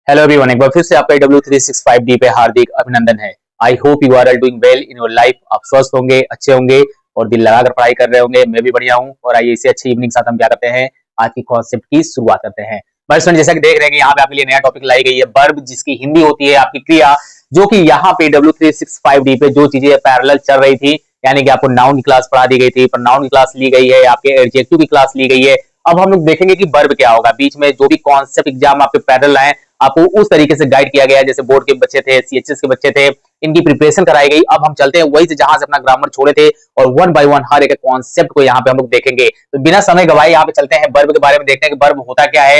Hello everyone, एक बार फिर से आपका W365D पे हार्दिक अभिनंदन है। I hope you are all doing well in your life. आप स्वस्थ होंगे, अच्छे होंगे और दिल लगाकर पढ़ाई कर रहे होंगे। मैं भी बढ़िया हूं। और आइए इसे अच्छी इवनिंग साथ हम क्या करते हैं, आज की कॉन्सेप्ट की शुरुआत करते हैं। बस फ्रेंड, जैसा कि देख रहे हैं कि यहाँ पे आपके लिए नया टॉपिक लाई गई है, वर्ब, जिसकी हिंदी होती है आपकी क्रिया, जो कि यहाँ पे W365D पे जो चीजें पैरेलल चल रही थी, यानी कि आपको नाउन की क्लास पढ़ा दी गई थी, नाउन की क्लास ली गई है, आपके एडजेक्टिव की क्लास ली गई है। अब हम लोग देखेंगे कि वर्ब क्या होगा। बीच में जो भी कॉन्सेप्ट एग्जाम आपके पैरेलल आए, आपको उस तरीके से गाइड किया गया है, जैसे बोर्ड के बच्चे थे, सीएचएस के बच्चे थे, इनकी प्रिपरेशन कराई गई। अब हम चलते हैं वही से जहां से अपना ग्रामर छोड़े थे और वन बाय वन हर एक कॉन्सेप्ट को यहाँ पे हम लोग देखेंगे। तो बिना समय गवाए यहाँ पे चलते हैं वर्ब के बारे में, देखते हैं कि वर्ब होता क्या है,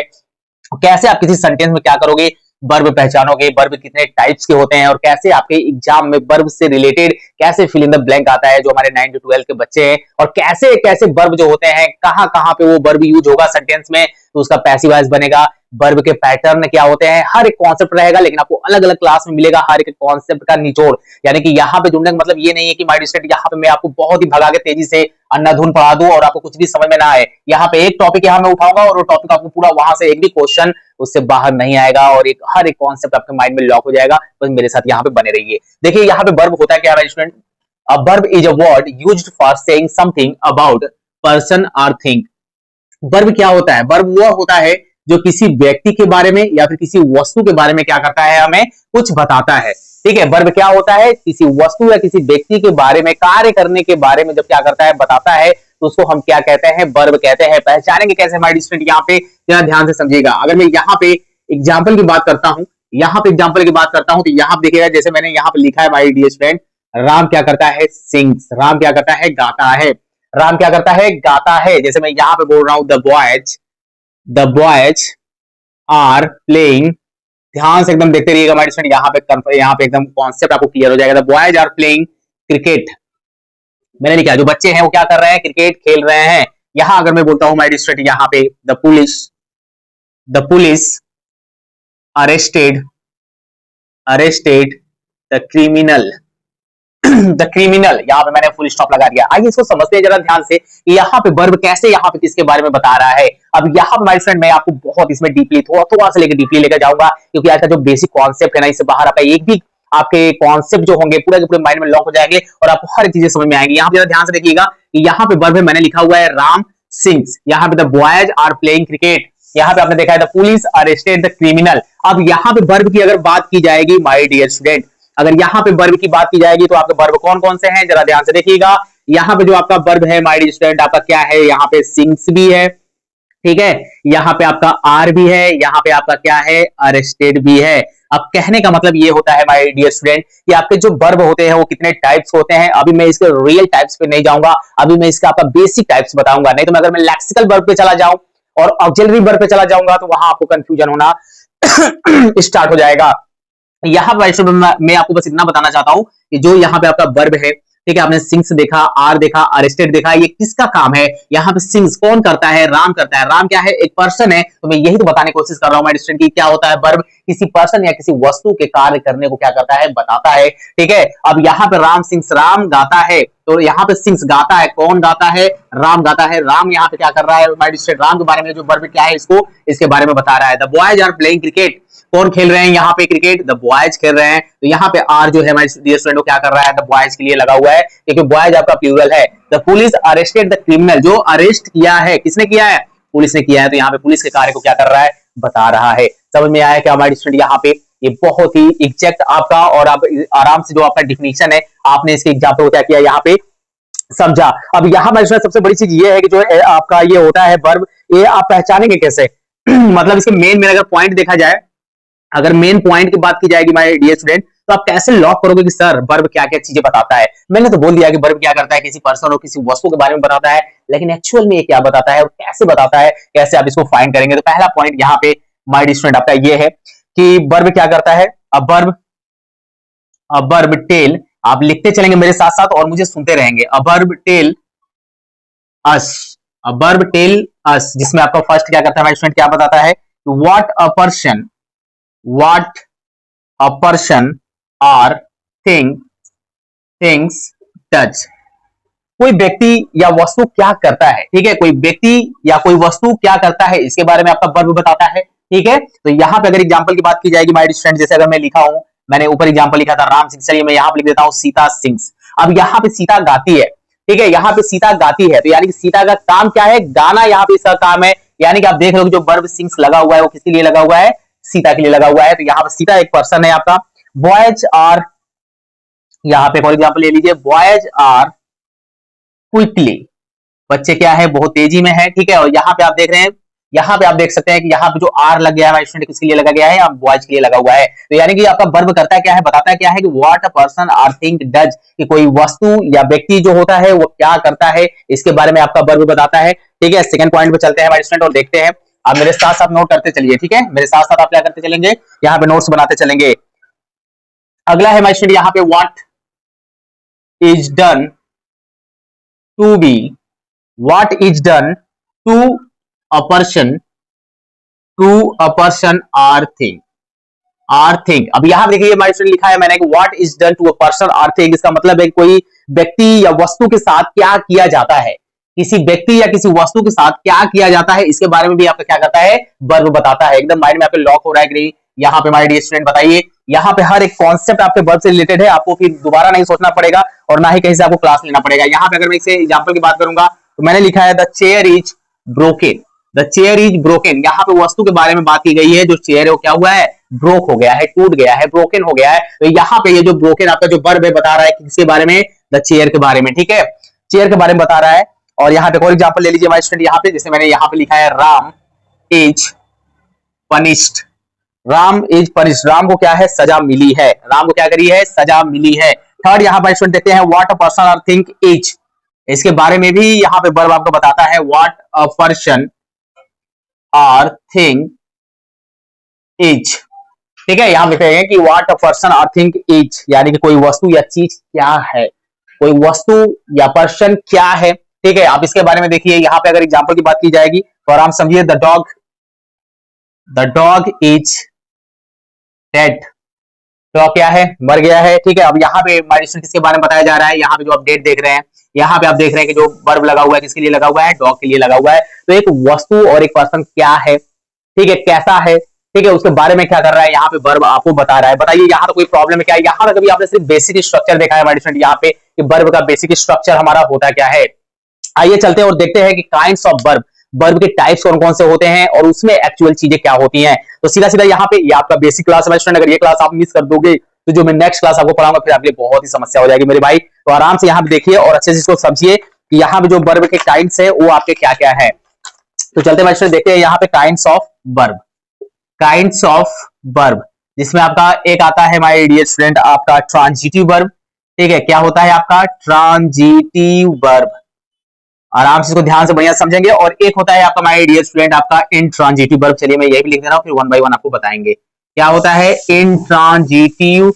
कैसे आप किसी सेंटेंस में क्या करोगे, वर्ब पहचानोगे, वर्ब कितने टाइप्स के होते हैं और कैसे आपके एग्जाम में वर्ब से रिलेटेड कैसे फिल इन द ब्लैंक आता है जो हमारे 9 to 12 के बच्चे हैं, और कैसे कैसे वर्ब जो होते हैं, कहां कहां पे वो वर्ब यूज होगा सेंटेंस में, तो उसका पैसिव वॉइस बनेगा, वर्ब के पैटर्न क्या होते हैं, हर एक कॉन्सेप्ट रहेगा। लेकिन आपको अलग अलग क्लास में मिलेगा हर एक कॉन्सेप्ट का निचोड़। यानी कि यहाँ पे जुड़ने का मतलब ये नहीं है कि माय स्टूडेंट यहाँ पे मैं आपको बहुत ही भगा के तेजी से अन्नाधुन पढ़ा दूं और आपको कुछ भी समझ में ना आए। यहाँ पे एक टॉपिक यहाँ मैं उठाऊंगा और वो टॉपिक आपको पूरा, वहां से एक भी क्वेश्चन उससे बाहर नहीं आएगा और एक हर एक कॉन्सेप्ट आपके माइंड में लॉक हो जाएगा। बस मेरे साथ यहाँ पे बने रहिए। देखिए यहाँ पे वर्ब होता है क्या है student. A verb is a word used for saying something about person और थिंग। वर्ब क्या होता है? वर्ब वो होता है जो किसी व्यक्ति के बारे में या फिर किसी वस्तु के बारे में क्या करता है, हमें कुछ बताता है। ठीक है, वर्ब क्या होता है? किसी वस्तु या किसी व्यक्ति के बारे में, कार्य करने के बारे में जब क्या करता है, बताता है, तो उसको हम क्या कहते हैं, वर्ब कहते हैं। पहचानेंगे कैसे हमारे स्टूडेंट, यहाँ पे जरा ध्यान से समझिएगा। अगर मैं यहाँ पे एग्जाम्पल की बात करता हूं, यहाँ पे एग्जाम्पल की बात करता हूं, तो यहाँ पे देखिएगा, जैसे मैंने यहाँ पे लिखा है माय डियर स्टूडेंट, राम क्या करता है, सिंग्स। राम क्या करता है, गाता है। राम क्या करता है, गाता है। जैसे मैं यहाँ पे बोल रहा हूं, द बॉयज आर प्लेइंग। ध्यान से एकदम देखते रहिएगा हमारे स्टूडेंट, यहाँ पे एकदम कॉन्सेप्ट आपको क्लियर हो जाएगा। The boys are playing cricket. मैंने लिखा जो बच्चे हैं वो क्या कर रहे हैं, क्रिकेट खेल रहे हैं। यहां अगर मैं बोलता हूं माय स्टूडेंट, यहाँ पे the police arrested the criminal. The criminal, यहाँ पे मैंने फुल स्टॉप लगा दिया। आइए इसको समझते हैं जरा ध्यान से कि यहाँ पे वर्ब कैसे, यहाँ पे किसके बारे में बता रहा है। अब यहाँ पे माय फ्रेंड मैं आपको बहुत इसमें डीपली, थोड़ा सा लेकर डीपली लेकर जाऊंगा, क्योंकि आज का जो बेसिक कॉन्सेप्ट है ना, इससे बाहर आपका एक भी आपके कॉन्सेप्ट जो होंगे पूरे के पूरे माइंड में लॉक हो जाएंगे और आपको हर चीजें समझ में आएंगी। यहाँ पे जरा ध्यान से देखिएगा कि यहाँ पे वर्ब मैंने लिखा हुआ है राम सिंग्स, यहाँ पे the boys are playing cricket, यहाँ पे आपने देखा है the police arrested the criminal. अब यहाँ पे वर्ब की अगर बात की जाएगी माय डियर स्टूडेंट, अगर यहाँ पे वर्ब की बात की जाएगी तो आपके वर्ब कौन कौन से हैं, जरा ध्यान से देखिएगा। यहाँ पे जो आपका वर्ब है माय डियर स्टूडेंट, आपका क्या है, यहाँ पे सिंग्स भी है, ठीक है, यहाँ पे आपका आर भी है, यहाँ पे आपका क्या है, अरेस्टेड भी है। अब कहने का मतलब ये होता है माय डियर स्टूडेंट कि आपके जो वर्ब होते हैं वो कितने टाइप्स होते हैं। अभी मैं इसके रियल टाइप्स पे नहीं जाऊंगा, अभी मैं इसका आपका बेसिक टाइप्स बताऊंगा। नहीं तो अगर मैं लेक्सिकल वर्ब पे चला जाऊं और ऑक्सिलरी वर्ब पे चला जाऊंगा तो वहां आपको कंफ्यूजन होना स्टार्ट हो जाएगा। यहाँ पर मैं आपको बस इतना बताना चाहता हूं कि जो यहाँ पे आपका वर्ब है, ठीक है, आपने सिंग्स देखा, आर देखा, अरेस्टेड देखा, ये किसका काम है। यहाँ पे सिंग्स कौन करता है, राम करता है। राम क्या है, एक पर्सन है। तो मैं यही तो बताने की कोशिश कर रहा हूँ माय स्टूडेंट की क्या होता है वर्ब, किसी पर्सन या किसी वस्तु के कार्य करने को क्या करता है, बताता है। ठीक है, अब यहाँ पे राम सिंग्स, राम गाता है, तो यहाँ पे सिंग्स गाता है, कौन गाता है, राम गाता है। राम यहाँ पे क्या कर रहा है माय स्टूडेंट, राम के बारे में जो वर्ब क्या है, इसको इसके बारे में बता रहा है। The boys are playing cricket, कौन खेल रहे हैं यहाँ पे, क्रिकेट, द बॉयज खेल रहे हैं। तो यहाँ पे आर जो है हमारे डियर स्टूडेंट क्या कर रहा है, द बॉयज के लिए लगा हुआ है, क्योंकि बॉयज आपका प्लूरल है। The police arrested the criminal, जो अरेस्ट किया है, किसने किया है, पुलिस ने किया है। तो यहाँ पे पुलिस के कार्य को क्या कर रहा है, बता रहा है। समझ में आया क्या हमारे स्टूडेंट, यहाँ पे ये बहुत ही एग्जैक्ट आपका, और आप आराम से जो आपका डिफिनेशन है, आपने इसके एग्जाम्पल को क्या किया यहाँ पे समझा। अब यहाँ पर सबसे बड़ी चीज ये है कि जो आपका ये होता है वर्ब, ये आप पहचानेंगे कैसे मतलब इसके मेन अगर पॉइंट देखा जाए, अगर मेन पॉइंट की बात की जाएगी माय डियर स्टूडेंट, तो आप कैसे लॉक करोगे कि सर वर्ब क्या क्या चीजें बताता है। मैंने तो बोल दिया कि वर्ब क्या करता है, किसी पर्सन और किसी वस्तु के बारे में बताता है, लेकिन एक्चुअल में ये क्या बताता है और कैसे बताता है, कैसे आप इसको फाइंड करेंगे। तो पहला पॉइंट यहाँ पे माय डियर स्टूडेंट आपका ये है कि वर्ब क्या करता है। अब वर्ब टेल, आप लिखते चलेंगे मेरे साथ साथ और मुझे सुनते रहेंगे। अब अस वर्ब टेल अस, जिसमें आपका फर्स्ट क्या करता है माय स्टूडेंट, क्या बताता है, व्हाट अ पर्सन और थिंग्स डज। कोई व्यक्ति या वस्तु क्या करता है, ठीक है, कोई व्यक्ति या कोई वस्तु क्या करता है, इसके बारे में आपका वर्ब बताता है। ठीक है। तो यहाँ पे अगर एग्जाम्पल की बात की जाएगी माय स्टूडेंट, जैसे अगर मैं लिखा हूं, मैंने ऊपर एग्जाम्पल लिखा था राम सिंह, चलिए मैं यहाँ पे लिख देता हूँ सीता सिंह। अब यहाँ पे सीता गाती है, ठीक है, यहाँ पे सीता गाती है, तो यानी कि सीता का काम क्या है, गाना, यहाँ पे इसका काम है। यानी कि आप देख रहे हो जो वर्ब सिंग्स लगा हुआ है वो किसके लिए लगा हुआ है, सीता के लिए लगा हुआ है। तो यहाँ पे सीता एक पर्सन है आपका। बॉयज आर, यहाँ पे फॉर एग्जाम्पल ले लीजिए, बॉयज आर क्विकली, बच्चे क्या है, बहुत तेजी में है, ठीक है। और यहाँ पे आप देख रहे हैं, यहाँ पे आप देख सकते हैं कि यहाँ पे जो आर लग गया है स्टूडेंट, किसके लिए लगा गया है, आप बॉयज के लिए लगा हुआ है। तो यानी कि आपका वर्ब करता है क्या है, बताता है क्या है कि what a person are think does, कि कोई वस्तु या व्यक्ति जो होता है वो क्या करता है, इसके बारे में आपका वर्ब बताता है, ठीक है। सेकंड पॉइंट पे चलते हैं स्टूडेंट और देखते हैं। आप मेरे साथ साथ नोट करते चलिए, ठीक है, मेरे साथ साथ आप क्या करते चलेंगे, यहाँ पे नोट्स बनाते चलेंगे। अगला है स्टूडेंट यहाँ पे, what is done to be, what is done to a person, to a person or thing, or thing। अब यहाँ देखिए हमारे स्टूडेंट लिखा है मैंने कि what is done to a person or thing, इसका मतलब है कोई व्यक्ति या वस्तु के साथ क्या किया जाता है, किसी व्यक्ति या किसी वस्तु के साथ क्या किया जाता है, इसके बारे में भी आपका क्या करता है, वर्ब बताता है। एकदम माइंड में आपके लॉक हो रहा है कि नहीं, यहाँ पे हमारे डियर स्टूडेंट बताइए, यहाँ पे हर एक कॉन्सेप्ट आपके वर्ब से रिलेटेड है, आपको फिर दोबारा नहीं सोचना पड़ेगा और ना ही कहीं से आपको क्लास लेना पड़ेगा। यहाँ पे अगर मैं इसे एग्जाम्पल की बात करूंगा तो मैंने लिखा है the chair is broken, the chair is broken, यहाँ पे वस्तु के बारे में बात की गई है, जो चेयर है वो क्या हुआ है, ब्रोक हो गया है, टूट गया है, ब्रोकन हो गया है। तो यहाँ पे ये जो ब्रोकन आपका जो वर्ब है बता रहा है किसके बारे में, द चेयर के बारे में, ठीक है, चेयर के बारे में बता रहा है। और यहाँ पे फॉर एग्जाम्पल ले लीजिए हमारे स्टूडेंट, यहाँ पे जैसे मैंने यहाँ पे लिखा है Ram is punished, Ram is punished, Ram को क्या है, सजा मिली है, राम को क्या करी है, सजा मिली है। थर्ड यहाँ पर स्टूडेंट देखते हैं, व्हाट अ पर्सन और थिंक इज, इसके बारे में भी यहाँ पे वर्ब आपको बताता है, व्हाट अ पर्सन और थिंक इज, ठीक है। यहाँ लिखते हैं कि व्हाट अ पर्सन और थिंक इज, यानी कि कोई वस्तु या चीज क्या है, कोई वस्तु या पर्सन क्या है, ठीक है। आप इसके बारे में देखिए, यहाँ पे अगर एग्जाम्पल की बात की जाएगी तो आराम समझिए, द डॉग इज डेड, तो क्या है, मर गया है, ठीक है। अब यहाँ पे किसके बारे में बताया जा रहा है, यहाँ पे जो आप डेट देख रहे हैं, यहाँ पे आप देख रहे हैं कि जो वर्ब लगा हुआ है किसके लिए लगा हुआ है, डॉग के लिए लगा हुआ है। तो एक वस्तु और एक पर्सन क्या है, ठीक है, कैसा है, ठीक है, उसके बारे में क्या कर रहा है, यहाँ पे वर्ब आपको बता रहा है। बताइए यहाँ तो कोई प्रॉब्लम है क्या, यहाँ पे कभी आपने सिर्फ बेसिक स्ट्रक्चर देखा है हमारे स्टूडेंट, यहाँ पे कि वर्ब का बेसिक स्ट्रक्चर हमारा होता क्या है। आइए चलते हैं और देखते हैं कि काइंड्स ऑफ वर्ब, वर्ब के टाइप्स कौन कौन से होते हैं और उसमें एक्चुअल चीजें क्या होती हैं। तो सीधा सीधा यहाँ पे ये आपका बेसिक क्लास है स्टूडेंट, अगर ये क्लास आप मिस कर दोगे तो जो मैं नेक्स्ट क्लास आपको पढ़ाऊंगा फिर आपके लिए बहुत ही समस्या हो जाएगी मेरे भाई। तो आराम से यहाँ पे देखिए और अच्छे से इसको समझिए कि यहाँ पे जो वर्ब के काइंड्स है वो आपके क्या क्या है। तो चलते हैं स्टूडेंट देखते हैं यहाँ पे kinds of verb, kinds of verb, जिसमें आपका एक आता है माय डियर स्टूडेंट आपका ट्रांजिटिव वर्ब, ठीक है, क्या होता है आपका ट्रांजिटिव वर्ब, आराम से इसको ध्यान से बढ़िया समझेंगे। और एक होता है आपका माय डियर स्टूडेंट आपका इंट्रांजिटिव वर्ब, चलिए मैं यही भी लिख दे रहा हूं फिर वन बाय वन आपको बताएंगे क्या होता है इंट्रांजिटिव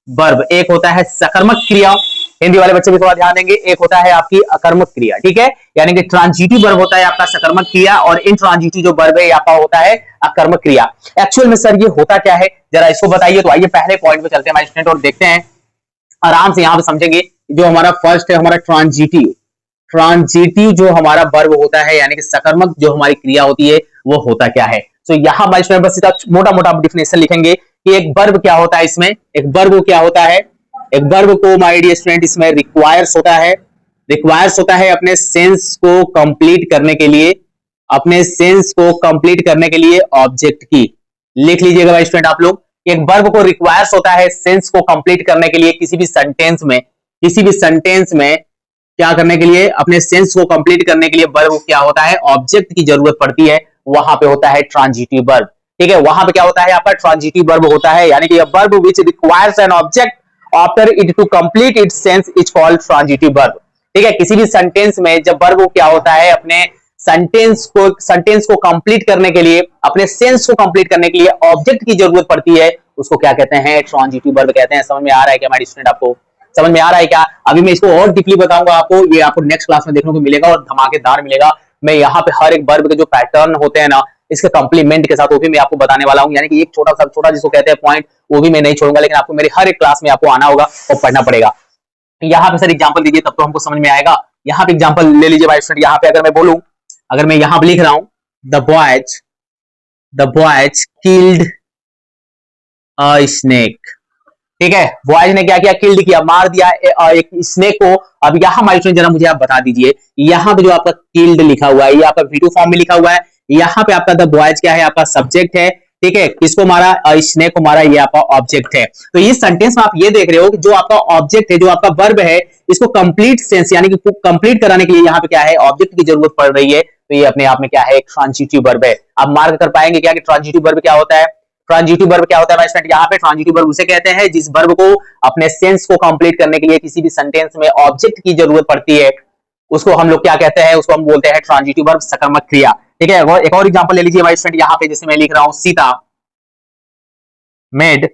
वर्ब। एक होता है सकर्मक क्रिया, हिंदी वाले बच्चे भी थोड़ा ध्यान देंगे, एक होता है आपकी अकर्मक क्रिया, ठीक है, यानी कि ट्रांजिटिव वर्ब होता है आपका सकर्मक क्रिया और इंट्रांजिटिव जो वर्ब है आपका होता है अकर्मक क्रिया। एक्चुअल में सर ये होता क्या है जरा इसको बताइए। तो आइए पहले पॉइंट पे चलते हैं हमारे स्टूडेंट और देखते हैं, आराम से यहां पे समझेंगे। जो हमारा फर्स्ट है हमारा ट्रांजिटिव, ट्रांजिटिव जो हमारा वर्ब होता है यानी कि सकर्मक जो हमारी क्रिया होती है वो होता क्या है। तो यहां बस सीधा मोटा मोटा डिफिनेशन लिखेंगे कि एक वर्ब क्या होता है, इसमें एक वर्ब क्या होता है, एक वर्ब को माय डियर स्टूडेंट इसमें रिक्वायर्स होता है, रिक्वायर्स होता है अपने सेंस को कंप्लीट करने के लिए, अपने सेंस को कंप्लीट करने के लिए ऑब्जेक्ट की, लिख लीजिएगा भाई स्टूडेंट आप लोग, एक वर्ब को रिक्वायर्स होता है सेंस को कंप्लीट करने के लिए किसी भी सेंटेंस में, किसी भी सेंटेंस में क्या करने के लिए, अपने सेंस को कंप्लीट करने के लिए वर्ब क्या होता है, ऑब्जेक्ट की जरूरत पड़ती है, वहां पे होता है ट्रांजिटिव वर्ब, ठीक है। वहां पे क्या होता है आपका ट्रांजिटिव वर्ब होता है, यानी कि verb which requires an object after it to complete its sense is called transitive verb, ठीक है। किसी भी सेंटेंस में जब वर्ब क्या होता है अपने सेंटेंस को कंप्लीट करने के लिए, अपने सेंस को कंप्लीट करने के लिए ऑब्जेक्ट की जरूरत पड़ती है, उसको क्या कहते हैं, ट्रांजिटिव वर्ब कहते हैं। समझ में आ रहा है क्या हमारी स्टूडेंट, आपको समझ में आ रहा है क्या। अभी मैं इसको और डीपली बताऊंगा आपको, ये आपको नेक्स्ट क्लास में देखने को मिलेगा और धमाकेदार मिलेगा। मैं यहाँ पे हर एक वर्ब के जो पैटर्न होते हैं ना इसके कॉम्प्लीमेंट के साथ वो भी मैं आपको बताने वाला हूँ, यानी कि एक छोटा जिसको कहते हैं पॉइंट वो भी मैं नहीं छोड़ूंगा, लेकिन आपको मेरी हर एक क्लास में आपको आना होगा और पढ़ना पड़ेगा। यहाँ पे सर एग्जाम्पल दीजिए तब तो हमको समझ में आएगा। यहाँ पे एग्जाम्पल ले लीजिए भाई स्टूडेंट, यहाँ पे अगर मैं बोलूं, अगर मैं यहाँ पे लिख रहा हूँ the boys the boys killed a snake. ठीक है, बॉयज ने क्या किया, किल्ड किया, मार दिया एक स्नेक को। अब यहाँ माइलस्टोन जरा मुझे आप बता दीजिए, यहाँ पे जो आपका किल्ड लिखा हुआ है, ये आपका वीटू फॉर्म में लिखा हुआ है, यहाँ पे आपका द बॉयज क्या है, आपका सब्जेक्ट है। ठीक है, किसको मारा, स्नेक को मारा, ये आपका ऑब्जेक्ट है। तो इस सेंटेंस में आप ये देख रहे हो कि जो आपका ऑब्जेक्ट है, जो आपका वर्ब है, इसको कंप्लीट सेंस यानी कि कंप्लीट कराने के लिए यहाँ पे क्या है, ऑब्जेक्ट की जरूरत पड़ रही है। तो ये अपने आप में क्या है, एक ट्रांजिटिव वर्ब है। आप मार्क कर पाएंगे क्या कि ट्रांजिटिव वर्ब क्या होता है। ट्रांजिटिव वर्ब क्या होता है स्टूडेंट, यहाँ पे ट्रांजिटिव वर्ब उसे कहते हैं जिस वर्ब को अपने सेंस को कंप्लीट करने के लिए किसी भी सेंटेंस में ऑब्जेक्ट की जरूरत पड़ती है, उसको हम लोग क्या कहते हैं, उसको हम बोलते हैं ट्रांजिटिव वर्ब, सकर्मक क्रिया। ठीक है, एक और एग्जांपल ले लीजिए भाई स्टूडेंट, यहाँ पे जैसे मैं लिख रहा हूँ, Sita made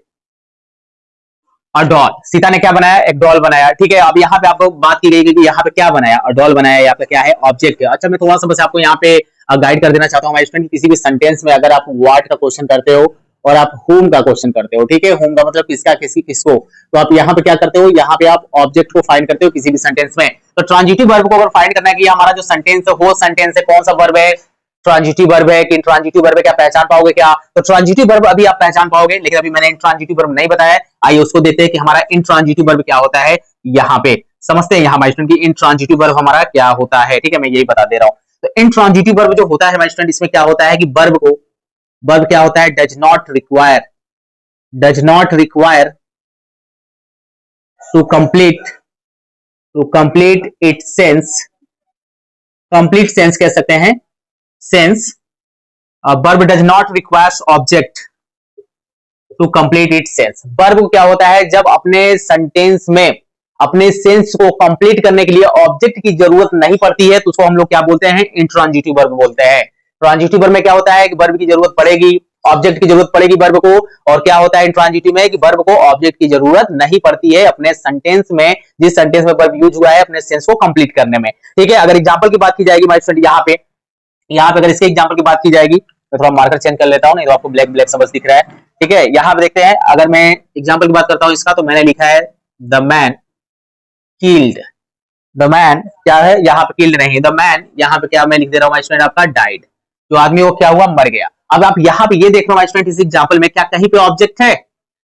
a doll, Sita ने क्या बनाया, एक डॉल बनाया। ठीक है, अब यहाँ पे आपको बात की गई कि यहाँ पे क्या बनाया, डॉल बनाया, यहाँ पे क्या है, ऑब्जेक्ट है। अच्छा, मैं थोड़ा सा बस आपको यहाँ पे गाइड कर देना चाहता हूँ भाई स्टूडेंट, किसी भी सेंटेंस में अगर आप व्हाट का क्वेश्चन करते हो और आप होम का क्वेश्चन करते हो, ठीक है, होम का मतलब किसका, किसी, किसको, तो आप यहाँ पे क्या करते हो, यहाँ पे आप ऑब्जेक्ट को फाइंड करते हो किसी भी सेंटेंस में। तो ट्रांजिटिव वर्ब को अगर फाइंड करना है कि हमारा जो सेंटेंस है वो सेंटेंस है कौन सा वर्ब है, ट्रांजिटिव वर्ब है कि इंट्रांजिटिव वर्ब है, क्या पहचान पाओगे क्या। तो ट्रांजिटिव वर्ब अभी आप पहचान पाओगे, लेकिन अभी मैंने इंट्रांजिटिव वर्ब नहीं बताया। आइए उसको देखते हैं कि हमारा इंट्रांजिटिव वर्ब क्या होता है, यहाँ पे समझते हैं यहाँ हमारे स्टूडेंट की इंट्रांजिटिव वर्ब हमारा क्या होता है। ठीक है, मैं यही बता दे रहा हूँ। तो इंट्रांजिटिव वर्ब जो होता है हमारे स्टूडेंट, इसमें क्या होता है कि वर्ब क्या होता है, does not require to complete it sense, complete sense कह सकते हैं, sense. Verb does not requires object to complete it sense. Verb क्या होता है, जब अपने सेंटेंस में अपने सेंस को कंप्लीट करने के लिए ऑब्जेक्ट की जरूरत नहीं पड़ती है, तो उसको हम लोग क्या बोलते हैं, इंट्रांजिटिव वर्ब बोलते हैं। ट्रांजिटिव वर्ब में क्या होता है कि वर्ब की जरूरत पड़ेगी, ऑब्जेक्ट की जरूरत पड़ेगी वर्ब को, और क्या होता है इंट्रांजिटिव में कि वर्ब को ऑब्जेक्ट की जरूरत नहीं पड़ती है अपने सेंटेंस में, जिस सेंटेंस में वर्ब यूज हुआ है अपने सेंस को कंप्लीट करने में। ठीक है, अगर एग्जांपल की बात की जाएगी माय फ्रेंड, यहाँ पे अगर इसके एग्जांपल की बात की जाएगी, तो थोड़ा मार्कर चेंज कर लेता हूँ, नहीं तो आपको ब्लैक ब्लैक समझ दिख रहा है। ठीक है, यहाँ पे देखते हैं, अगर मैं एग्जांपल की बात करता हूँ इसका, तो मैंने लिखा है the man killed, the man क्या है, यहाँ पे किल्ड नहीं है, द मैन यहाँ पे क्या मैं लिख दे रहा हूँ माय स्टूडेंट, आपका डाइड, जो आदमी वो क्या हुआ, मर गया। अब आप यहाँ पे ये देख रहे हो माय स्टूडेंट, इस एग्जांपल में क्या कहीं पे ऑब्जेक्ट है,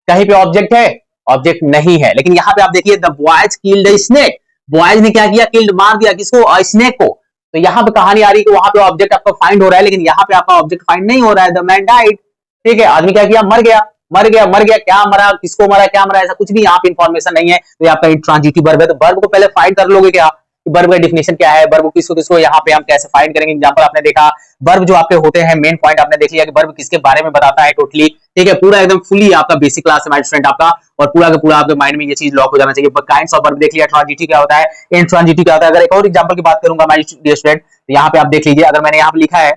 कहीं पे ऑब्जेक्ट है, ऑब्जेक्ट नहीं है। लेकिन यहाँ पे आप देखिए, the boys killed the snake, boys ने क्या किया, किल्ड मार दिया, किसको, स्नेक को। तो यहाँ पे कहानी आ रही है कि वहां पे ऑब्जेक्ट आपका फाइंड हो रहा है, लेकिन यहाँ पे आपका ऑब्जेक्ट फाइंड नहीं हो रहा है, द मैन डाइड। ठीक है, आदमी क्या किया, मर गया, मर गया, क्या मरा, किसको मरा, क्या मरा, ऐसा कुछ भी यहाँ पे इंफॉर्मेशन नहीं है। तो ये आपका इंट्रांजिटिव वर्ब है। तो वर्ब को पहले फाइंड कर लोगे क्या, वर्ब का डिफिनेशन क्या है, वर्ब किसको किसको यहाँ पे हम कैसे फाइंड करेंगे। एग्जांपल आपने देखा, वर्ब जो आपके होते हैं, मेन पॉइंट आपने देख लिया कि वर्ब किसके बारे में बताता है टोटली। ठीक है, पूरा एकदम फुली आपका बेसिक क्लास है माय स्टूडेंट आपका, और पूरा का पूरा आपके माइंड में ये चीज लॉक हो जाना चाहिए। काइंड्स ऑफ वर्ब देख लिया, ट्रांजिटिव क्या होता है, इंट्रांजिटिव क्या होता है। अगर एक और एग्जांपल की बात करूंगा माय डियर स्टूडेंट, तो यहाँ पे आप देख लीजिए, अगर मैंने यहाँ पे लिखा है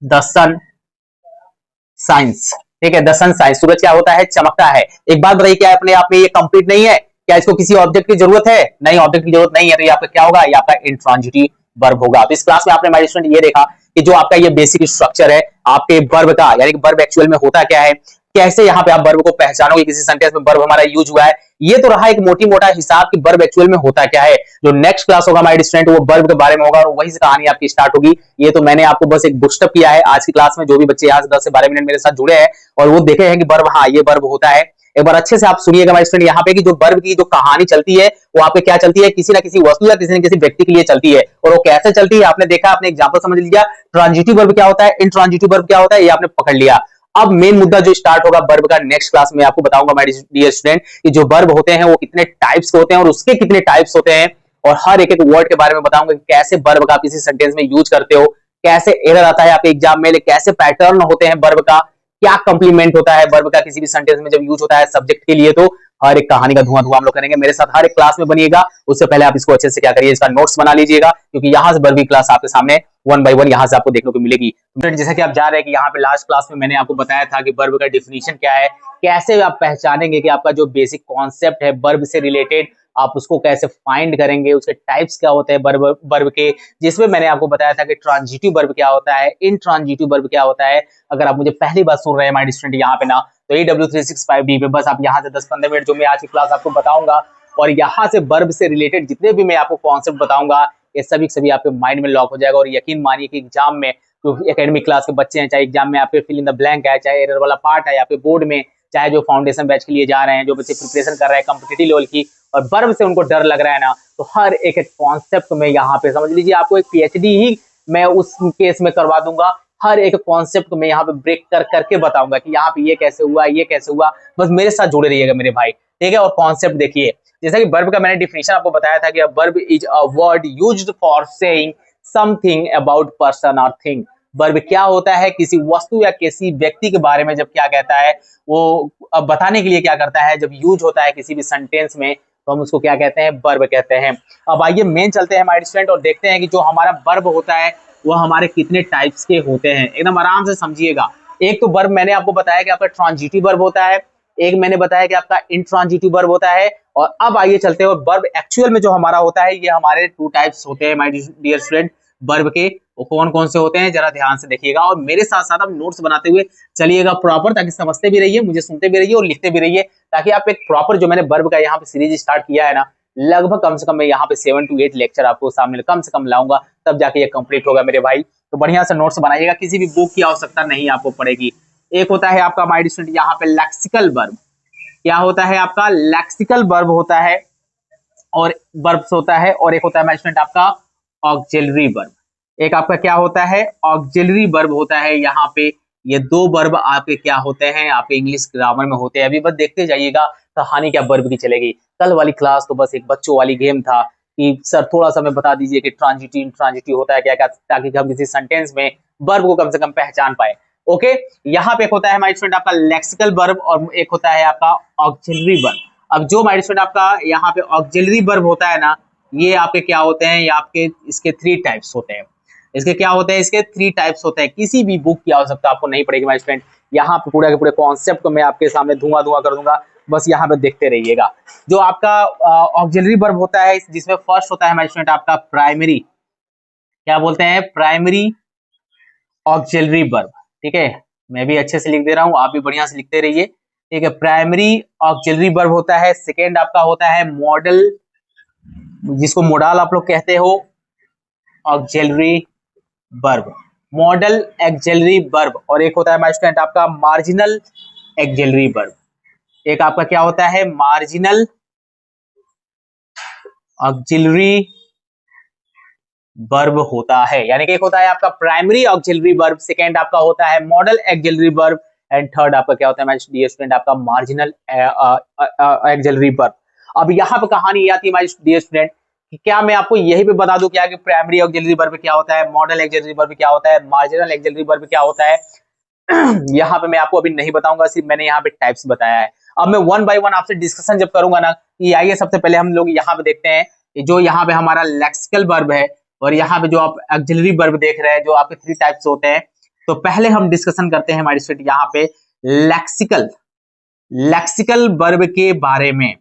द सन साइंस, ठीक है, द सन साइंस, सूरज क्या होता है, चमकता है। एक बात बताइए, क्या अपने आप में ये कंप्लीट नहीं है, क्या इसको किसी ऑब्जेक्ट की जरूरत है, नहीं, ऑब्जेक्ट की जरूरत नहीं है। तो ये आपका क्या होगा, ये आपका इंट्रांजिटिव वर्ब होगा। तो इस क्लास में आपने माय स्टूडेंट ये देखा कि जो आपका ये बेसिक स्ट्रक्चर है आपके वर्ब का, यानी कि वर्ब एक्चुअल में होता क्या है, कैसे यहाँ पे आप वर्ब को पहचानोगे, किसी सेंटेंस में वर्ब हमारा यूज हुआ है। ये तो रहा एक मोटी मोटा हिसाब कि वर्ब एक्चुअल में होता क्या है। जो नेक्स्ट क्लास होगा माय स्टूडेंट, वो वर्ब के बारे में होगा, और वही से कहानी आपकी स्टार्ट होगी। ये तो मैंने आपको बस एक बुस्टअप किया है आज की क्लास में, जो भी बच्चे आज 10 से 12 मिनट मेरे साथ जुड़े हैं और वो देखे हैं कि वर्ब, हाँ ये वर्ब होता है। एक बार अच्छे से आप सुनिएगा माय स्टूडेंट, यहाँ पे कि जो वर्ब की जो कहानी चलती है वो आपके क्या चलती है, किसी ना किसी वस्तु या किसी न किसी व्यक्ति के लिए चलती है। और वो कैसे चलती है आपने देखा, आपने एग्जांपल समझ लिया। ट्रांजिटिव वर्ब क्या होता है, इंट्रांजिटिव वर्ब क्या होता है, ये आपने पकड़ लिया। अब मेन मुद्दा जो स्टार्ट होगा वर्ब का, नेक्स्ट क्लास में आपको बताऊंगा माय डियर स्टूडेंट कि जो वर्ब होते हैं वो कितने टाइप्स के होते हैं और उसके कितने टाइप्स होते हैं, और हर एक एक वर्ड के बारे में बताऊंगा कि कैसे वर्ब का आप किसी सेंटेंस में यूज करते हो, कैसे एरर आता है आपके एग्जाम में, कैसे पैटर्न होते हैं वर्ब का, क्या कंप्लीमेंट होता है वर्ब का किसी भी सेंटेंस में जब यूज होता है सब्जेक्ट के लिए। तो हर एक कहानी का धुआं धुआं हम लोग करेंगे, मेरे साथ हर एक क्लास में बनिएगा। उससे पहले आप इसको अच्छे से क्या करिए, इसका नोट्स बना लीजिएगा, क्योंकि यहाँ से वर्ब की क्लास आपके सामने वन बाय वन यहाँ से आपको देखने को मिलेगी। जैसा कि आप जा रहे हैं कि यहाँ पे लास्ट क्लास में मैंने आपको बताया था कि वर्ब का डिफिनीशन क्या है, कैसे आप पहचानेंगे कि आपका जो बेसिक कॉन्सेप्ट है वर्ब से रिलेटेड, आप उसको कैसे फाइंड करेंगे, उसके टाइप्स क्या होते हैं वर्ब के, जिसमें मैंने आपको बताया था कि ट्रांजिटिव वर्ब क्या होता है, इंट्रांजिटिव वर्ब क्या होता है। अगर आप मुझे पहली बार सुन रहे हैं माय स्टूडेंट यहाँ पे ना, तो AW365D पे बस आप यहाँ से 10-15 मिनट जो मैं आज की क्लास आपको बताऊंगा, और यहाँ से वर्ब से रिलेटेड जितने भी मैं आपको कॉन्सेप्ट बताऊंगा, ये सभी आपके माइंड में लॉक हो जाएगा। और यकीन मानिए कि एग्जाम में जो एकेडमिक क्लास के बच्चे हैं, चाहे एग्जाम में आपके फिल इन द ब्लैंक है, चाहे एरर वाला पार्ट है, या फिर बोर्ड में, चाहे जो फाउंडेशन बैच के लिए जा रहे हैं, जो बच्चे प्रिपरेशन कर रहे हैं कॉम्पिटिटिव लेवल की और वर्ब से उनको डर लग रहा है ना, तो हर एक कॉन्सेप्ट में यहाँ पे समझ लीजिए आपको एक पीएचडी ही मैं उस केस में करवा दूंगा। हर एक कॉन्सेप्ट को मैं यहाँ पे ब्रेक करके बताऊंगा कि यहाँ पे ये कैसे हुआ, ये कैसे हुआ। बस मेरे साथ जुड़े रहिएगा मेरे भाई, ठीक है। और कॉन्सेप्ट देखिए, जैसा कि वर्ब का मैंने डिफिनेशन आपको बताया था कि verb is a word used for saying something about person और थिंग। वर्ब क्या होता है, किसी वस्तु या किसी व्यक्ति के बारे में जब क्या कहता है, वो बताने के लिए क्या करता है, जब यूज होता है किसी भी सेंटेंस में, तो हम उसको क्या कहते हैं, वर्ब कहते हैं। अब आइए मेन चलते हैं हमारे स्टूडेंट और देखते हैं कि जो हमारा वर्ब होता है वो हमारे कितने टाइप्स के होते हैं। एकदम आराम से समझिएगा। एक तो वर्ब मैंने आपको बताया कि आपका ट्रांजिटिव वर्ब होता है, एक मैंने बताया कि आपका इंट्रांजिटिव वर्ब होता है। और अब आइए चलते हैं और वर्ब एक्चुअल में जो हमारा होता है, ये हमारे 2 टाइप्स होते हैं माय डियर स्टूडेंट वर्ब के। वो कौन कौन से होते हैं जरा ध्यान से देखिएगा और मेरे साथ साथ आप नोट्स बनाते हुए चलिएगा प्रॉपर, ताकि समझते भी रहिए, मुझे सुनते भी रहिए और लिखते भी रहिए, ताकि आप एक प्रॉपर जो मैंने वर्ब का यहाँ पे सीरीज स्टार्ट किया है ना, लगभग कम से कम मैं यहाँ पे 7 to 8 लेक्चर आपको सामने कम से कम लाऊंगा, तब जाके ये कंप्लीट होगा मेरे भाई। तो बढ़िया से नोट्स बनाइएगा, किसी भी बुक की आवश्यकता नहीं आपको पड़ेगी। एक होता है आपका माय स्टूडेंट यहाँ पे लेक्सिकल वर्ब। क्या होता है आपका, लेक्सिकल वर्ब होता है और वर्ब्स होता है, और एक होता है माय स्टूडेंट आपका ऑक्सिलरी वर्ब। एक आपका क्या होता है, ऑक्सिलरी वर्ब होता है। यहाँ पे ये 2 वर्ब आपके क्या होते हैं, आपके इंग्लिश ग्रामर में होते हैं। अभी बस देखते जाइएगा, कहानी क्या वर्ब की चलेगी। कल वाली क्लास तो बस एक बच्चों वाली गेम था कि सर थोड़ा सा मैं बता दीजिए कि ट्रांजिटिव इंट्रांजिटिव होता है क्या क्या, ताकि हम किसी सेंटेंस में वर्ब को कम से कम पहचान पाए। ओके, यहाँ पे एक होता है माय स्टूडेंट आपका लेक्सिकल वर्ब और एक होता है आपका ऑक्सिलरी वर्ब। अब जो माय स्टूडेंट आपका यहाँ पे ऑक्सिलरी वर्ब होता है ना, ये आपके क्या होते हैं, ये आपके इसके 3 टाइप्स होते हैं। इसके क्या होते हैं, इसके 3 टाइप्स होते हैं। किसी भी बुक की आवश्यकता आपको नहीं पड़ेगी माय स्टूडेंट, यहाँ पे पूरे के पूरे कॉन्सेप्ट को मैं आपके सामने धुआं धुआं कर दूंगा, बस यहाँ पे देखते रहिएगा। जो आपका ऑक्सिलरी वर्ब होता है, जिसमें फर्स्ट होता है माय स्टूडेंट आपका प्राइमरी, क्या बोलते हैं, प्राइमरी ऑक्सिलरी वर्ब। ठीक है, मैं भी अच्छे से लिख दे रहा हूँ, आप भी बढ़िया से लिखते रहिए। ठीक है, प्राइमरी ऑक्सिलरी वर्ब होता है। सेकेंड आपका होता है मॉडल, जिसको मोडाल आप लोग कहते हो, auxiliary verb, modal auxiliary verb. और एक होता है माय स्टूडेंट आपका मार्जिनल ऑक्सिलरी वर्ब। एक आपका क्या होता है, मार्जिनल ऑक्सिलरी वर्ब होता है। यानी कि एक होता है आपका प्राइमरी ऑक्सिलरी वर्ब, सेकंड आपका होता है model auxiliary verb, and third आपका क्या होता है माय डियर स्टूडेंट आपका मार्जिनल ऑक्सिलरी वर्ब। अब यहाँ पे कहानी आती है माय डियर स्टूडेंट कि क्या मैं आपको यही पे बता दूं क्या कि प्राइमरी ऑक्सिलरी वर्ब क्या होता है, मॉडल ऑक्सिलरी वर्ब क्या होता है, मार्जिनल ऑक्सिलरी वर्ब क्या होता है। यहाँ पे मैं आपको अभी नहीं बताऊंगा, सिर्फ मैंने यहाँ पे टाइप्स बताया है। अब मैं 1 by 1 आपसे डिस्कशन जब करूंगा ना, कि आइए सबसे पहले हम लोग यहाँ पे देखते हैं जो यहाँ पे हमारा लेक्सिकल वर्ब है और यहाँ पे जो आप ऑक्सिलरी वर्ब देख रहे हैं, जो आपके 3 टाइप्स होते हैं। तो पहले हम डिस्कशन करते हैं हमारी स्टूडेंट यहाँ पे लेक्सिकल वर्ब के बारे में।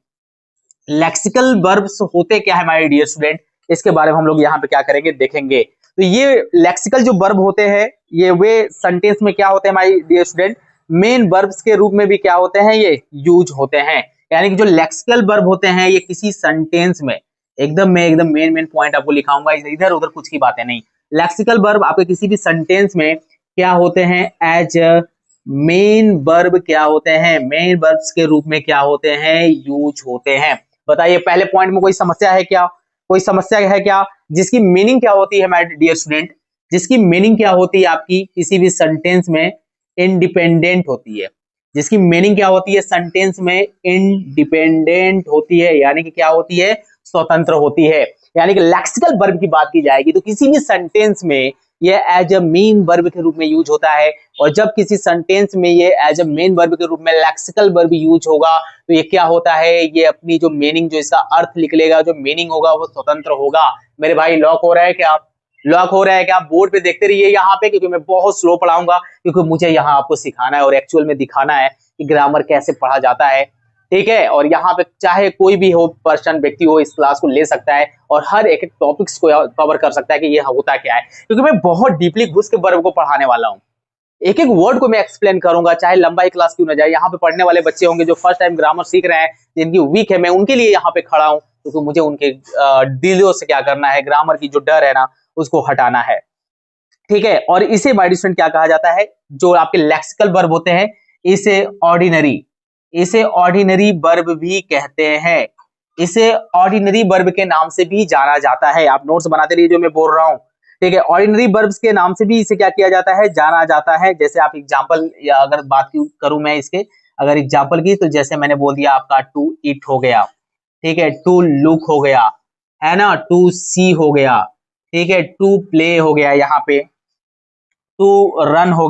लेक्सिकल वर्ब्स होते क्या है हमारे डियर स्टूडेंट, इसके बारे में हम लोग यहाँ पे क्या करेंगे, देखेंगे। तो ये लेक्सिकल जो वर्ब होते हैं, ये वे सेंटेंस में क्या होते हैं हमारे डियर स्टूडेंट, मेन वर्ब्स के रूप में भी क्या होते हैं, ये यूज होते हैं। यानी कि जो लेक्सिकल वर्ब होते हैं, ये किसी सेंटेंस में एकदम मेन पॉइंट आपको लिखाऊंगा, इधर उधर कुछ की बातें नहीं। लेक्सिकल वर्ब आपके किसी भी सेंटेंस में क्या होते हैं, एज मेन वर्ब क्या होते हैं, मेन वर्ब्स के रूप में क्या होते हैं, यूज होते हैं। बताइए पहले पॉइंट में कोई समस्या है क्या, कोई समस्या है क्या। जिसकी मीनिंग क्या होती है माय डियर स्टूडेंट, जिसकी मीनिंग क्या होती है आपकी किसी भी सेंटेंस में, इंडिपेंडेंट होती है। जिसकी मीनिंग क्या होती है सेंटेंस में, इंडिपेंडेंट होती है, यानी कि क्या होती है, स्वतंत्र होती है। यानी कि लेक्सिकल वर्ब की बात की जाएगी तो किसी भी सेंटेंस में ये एज अ मेन वर्ब के रूप में यूज होता है, और जब किसी सेंटेंस में ये एज अ मेन वर्ब के रूप में लेक्सिकल वर्ब यूज होगा तो ये क्या होता है, ये अपनी जो मीनिंग, जो इसका अर्थ निकलेगा, जो मीनिंग होगा वो स्वतंत्र होगा। मेरे भाई लॉक हो रहा है क्या, लॉक हो रहा है क्या। बोर्ड पे देखते रहिए यहाँ पे, क्योंकि मैं बहुत स्लो पढ़ाऊंगा, क्योंकि मुझे यहाँ आपको सिखाना है और एक्चुअल में दिखाना है कि ग्रामर कैसे पढ़ा जाता है। ठीक है, और यहाँ पे चाहे कोई भी हो पर्सन, व्यक्ति हो, इस क्लास को ले सकता है और हर एक टॉपिक्स को कवर कर सकता है कि ये होता क्या है, क्योंकि मैं बहुत डीपली घुस के वर्ब को पढ़ाने वाला हूँ। एक एक वर्ड को मैं एक्सप्लेन करूंगा, चाहे लंबा ही क्लास क्यों ना जाए। यहाँ पे पढ़ने वाले बच्चे होंगे जो फर्स्ट टाइम ग्रामर सीख रहे हैं, जिनकी वीक है, मैं उनके लिए यहाँ पे खड़ा हूँ, क्योंकि मुझे उनके दिलों से क्या करना है, ग्रामर की जो डर है ना उसको हटाना है। ठीक है। और इसे माय डियर फ्रेंड क्या कहा जाता है, जो आपके लेक्सिकल वर्ब होते हैं इसे ऑर्डिनरी वर्ब भी कहते हैं। इसे ऑर्डिनरी वर्ब के नाम से भी जाना जाता है। आप नोट्स बनाते रहिए जो मैं बोल रहा हूं, ठीक है। ऑर्डिनरी वर्ब्स के नाम से भी इसे क्या किया जाता है, जाना जाता है। जैसे आप एग्जांपल या अगर बात करूं मैं इसके अगर एग्जांपल की, तो जैसे मैंने बोल दिया आपका टू ईट हो गया, ठीक है, टू लुक हो गया, है ना, टू सी हो गया, ठीक है, टू प्ले हो गया, यहाँ पे टू रन हो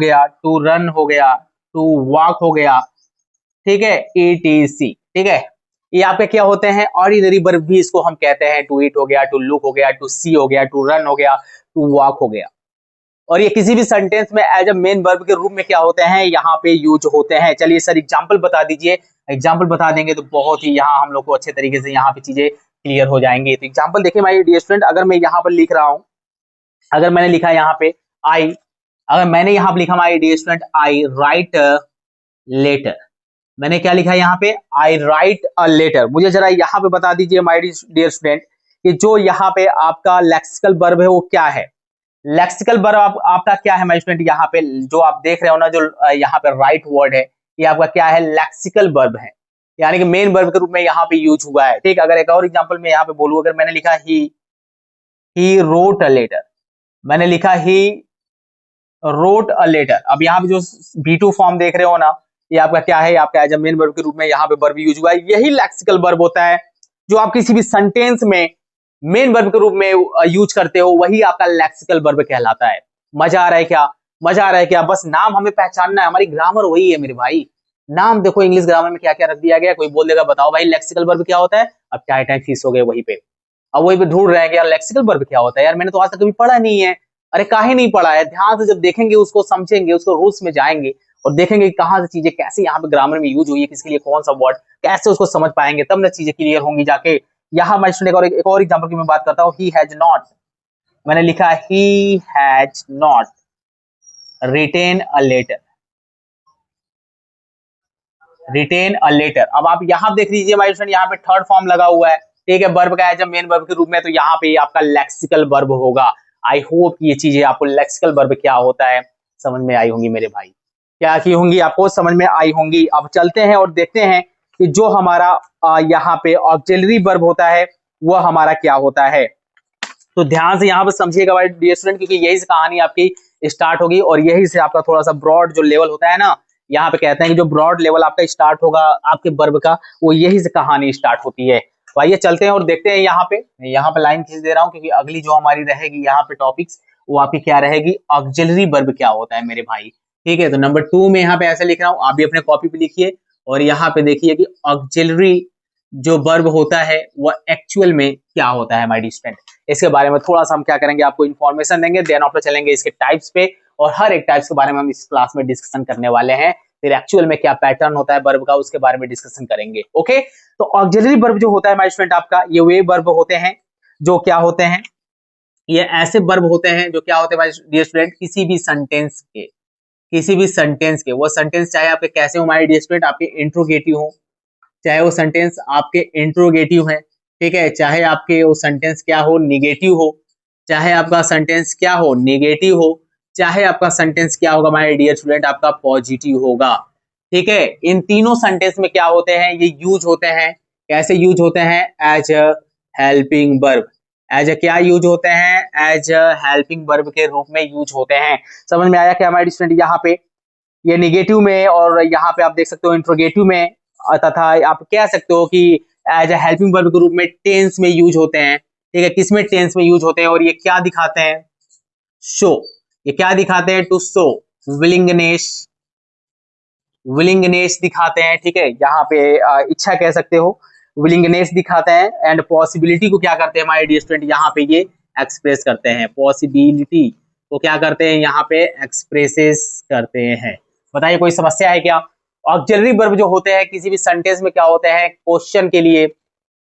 गया, टू वॉक हो गया, ठीक है, ETC, ठीक है। ये आपके क्या होते हैं, ऑर्डिनरी वर्ब भी इसको हम कहते हैं। टू ईट हो गया, टू लुक हो गया, टू सी हो गया, टू रन हो गया, टू वॉक हो गया। और ये किसी भी सेंटेंस में एज अ मेन वर्ब के रूप में क्या होते हैं, यहाँ पे यूज होते हैं। चलिए सर एग्जाम्पल बता दीजिए। एग्जाम्पल बता देंगे तो बहुत ही यहाँ हम लोग को अच्छे तरीके से यहाँ पे चीजें क्लियर हो जाएंगी। तो एग्जाम्पल देखिए माय डियर स्टूडेंट, अगर मैं यहाँ पर लिख रहा हूँ, अगर मैंने लिखा यहाँ पे आई, अगर मैंने यहाँ पे लिखा my dear student I write letter, मैंने क्या लिखा है यहाँ पे, आई राइट अ लेटर। मुझे जरा यहाँ पे बता दीजिए माय डियर स्टूडेंट कि जो यहाँ पे आपका लेक्सिकल वर्ब है वो क्या है। लेक्सिकल वर्ब आपका क्या है माय स्टूडेंट, यहाँ पे जो आप देख रहे हो ना, जो यहाँ पे राइट वर्ड है, ये आपका क्या है, लेक्सिकल वर्ब है, यानी कि मेन वर्ब के रूप में यहाँ पे यूज हुआ है। ठीक, अगर एक और एग्जांपल में यहाँ पे बोलूं, अगर मैंने लिखा ही रोट अ लेटर, मैंने लिखा ही रोट अ लेटर। अब यहाँ पे जो V2 फॉर्म देख रहे हो ना, ये आपका क्या है, आपका एज अ मेन वर्ब के रूप में यहाँ पे वर्ब यूज हुआ है। यही लेक्सिकल वर्ब होता है जो आप किसी भी सेंटेंस में मेन वर्ब के रूप में यूज करते हो, वही आपका लेक्सिकल वर्ब कहलाता है। मजा आ रहा है क्या, मजा आ रहा है क्या? बस नाम हमें पहचानना है, हमारी ग्रामर वही है मेरे भाई। नाम देखो इंग्लिश ग्रामर में क्या क्या रख दिया गया, कोई बोल देगा बताओ भाई लेक्सिकल वर्ब क्या होता है, अब टाइम टाइम फीस हो गए वहीं पे। अब वही पे ढूंढ रहे हैं कि यार लेक्सिकल वर्ब क्या होता है, यार मैंने तो आज तक कभी पढ़ा नहीं है। अरे काहे नहीं पढ़ा है, ध्यान से जब देखेंगे उसको, समझेंगे उसको, रूल्स में जाएंगे और देखेंगे कहाँ से चीजें कैसे यहाँ पे ग्रामर में यूज हुई है, किसके लिए कौन सा वर्ड, कैसे उसको समझ पाएंगे, तब ना चीजें क्लियर होंगी जाके। यहाँ मैं स्टूडेंट एक और एग्जाम्पल की मैं बात करता हूँ, ही हैज नॉट, मैंने लिखा he has not written a letter, written a letter. अब आप यहाँ देख लीजिए माय स्टूडेंट, यहाँ पे थर्ड फॉर्म लगा हुआ है, ठीक है, वर्ब का एज मेन वर्ब के रूप में, तो यहाँ पे आपका लेक्सिकल वर्ब होगा। आई होप ये चीजें आपको लेक्सिकल वर्ब क्या होता है समझ में आई होंगी मेरे भाई, क्या की होंगी, आपको समझ में आई होंगी। अब चलते हैं और देखते हैं कि जो हमारा यहाँ पे ऑक्सिलरी वर्ब होता है वो हमारा क्या होता है। तो ध्यान से यहाँ पे समझिएगा भाई डियर स्टूडेंट, क्योंकि यही से कहानी आपकी स्टार्ट होगी और यही से आपका थोड़ा सा ब्रॉड जो लेवल होता है ना, यहाँ पे कहते हैं कि जो ब्रॉड लेवल आपका स्टार्ट होगा आपके वर्ब का, वो यही से कहानी स्टार्ट होती है। तो आइए चलते हैं और देखते हैं। यहाँ पे लाइन खींच दे रहा हूँ क्योंकि अगली जो हमारी रहेगी यहाँ पे टॉपिक्स, वो आपकी क्या रहेगी, ऑक्सिलरी वर्ब क्या होता है मेरे भाई। ठीक है, तो नंबर 2 में यहाँ पे ऐसे लिख रहा हूँ, आप भी अपने कॉपी पे लिखिए और यहाँ पे देखिए कि ऑक्सिलरी जो वर्ब होता है वो एक्चुअल में क्या होता है माय डियर स्टूडेंट। इसके बारे में थोड़ा सा हम क्या करेंगे, आपको इन्फॉर्मेशन देंगे, देन आफ्टर चलेंगे इसके टाइप्स पे और हर एक टाइप्स के बारे में हम इस क्लास में डिस्कशन करने वाले हैं। फिर एक्चुअल में क्या पैटर्न होता है वर्ब का उसके बारे में डिस्कशन करेंगे। ओके, तो ऑक्सिलरी वर्ब जो होता है माय स्टूडेंट आपका, ये वे वर्ब होते हैं जो क्या होते हैं, ये ऐसे वर्ब होते हैं जो क्या होते हैं माय डियर स्टूडेंट, किसी भी सेंटेंस के वो सेंटेंस चाहे आपके कैसे हो माय डियर स्टूडेंट, आपके इंट्रोगेटिव हो, चाहे वो सेंटेंस आपके इंट्रोगेटिव है, ठीक है, चाहे आपके वो सेंटेंस क्या हो, निगेटिव हो, चाहे आपका सेंटेंस क्या हो, नेगेटिव हो, चाहे आपका सेंटेंस क्या होगा माय डियर स्टूडेंट, आपका पॉजिटिव होगा। ठीक है, इन तीनों सेंटेंस में क्या होते हैं, ये यूज होते हैं, कैसे यूज होते हैं, as a helping verb. As a क्या यूज होते हैं, एज अ हेल्पिंग वर्ब के रूप में यूज होते हैं। समझ में आया क्या हमारे स्टूडेंट, यहाँ पे ये निगेटिव में और यहाँ पे आप देख सकते हो इंट्रोगेटिव में, तथा आप कह सकते हो कि एज अ हेल्पिंग वर्ब के रूप में टेंस में यूज होते हैं। ठीक है, किसमें टेंस में यूज होते हैं और ये क्या दिखाते हैं, शो, ये क्या दिखाते हैं, टू शो विलिंगनेस, विलिंगनेस दिखाते हैं। ठीक है, यहाँ पे इच्छा कह सकते हो, विलिंगनेस दिखाते हैं। एंड पॉसिबिलिटी को क्या करते हैं माय डियर स्टूडेंट, यहाँ पे ये एक्सप्रेस करते हैं, पॉसिबिलिटी को क्या करते हैं यहाँ पे एक्सप्रेसेस करते हैं। बताइए कोई समस्या है क्या? ऑक्सिलरी वर्ब जो होते हैं किसी भी सेंटेंस में क्या होते हैं, क्वेश्चन के लिए,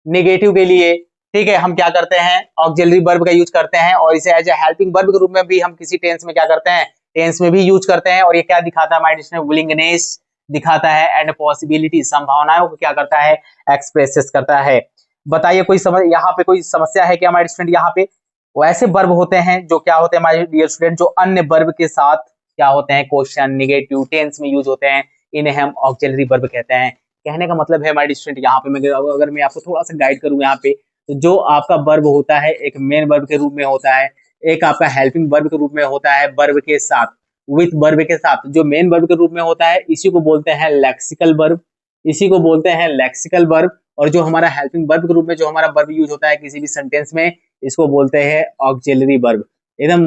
नेगेटिव के लिए, ठीक है, हम क्या करते हैं ऑक्सिलरी वर्ब का यूज करते हैं और इसे एज ए हेल्पिंग वर्ब के रूप में भी हम किसी टेंस में क्या करते हैं, टेंस में भी यूज करते हैं। और ये क्या दिखाता है हमारे डिक्शनरी, विलिंगनेस दिखाता है एंड पॉसिबिलिटी, संभावनाओं को क्या करता है, एक्सप्रेसेस करता है। बताइए कोई समझ, यहाँ पे कोई समस्या है क्या हमारे स्टूडेंट, यहाँ पे वैसे वर्ब होते हैं जो क्या होते हैं हमारे डियर स्टूडेंट, जो अन्य वर्ब के साथ क्या होते हैं, क्वेश्चन निगेटिव टेंस में यूज होते हैं, इन्हें हम ऑक्सिलरी वर्ब कहते हैं। कहने का मतलब है हमारे स्टूडेंट, यहाँ पे मैं अगर मैं आपको थोड़ा सा गाइड करूँ यहाँ पे, तो जो आपका वर्ब होता है एक मेन वर्ब के रूप में होता है, एक आपका हेल्पिंग वर्ब के रूप में होता है, वर्ब के साथ, विथ वर्ब के साथ। जो मेन वर्ब के रूप में होता है इसी को बोलते हैं लेक्सिकल वर्ब, इसी को बोलते हैं लेक्सिकल वर्ब। और जो हमारा हेल्पिंग वर्ब के रूप में जो हमारा वर्ब यूज होता है किसी भी सेंटेंस में, इसको बोलते हैं ऑक्सिलरी वर्ब। एकदम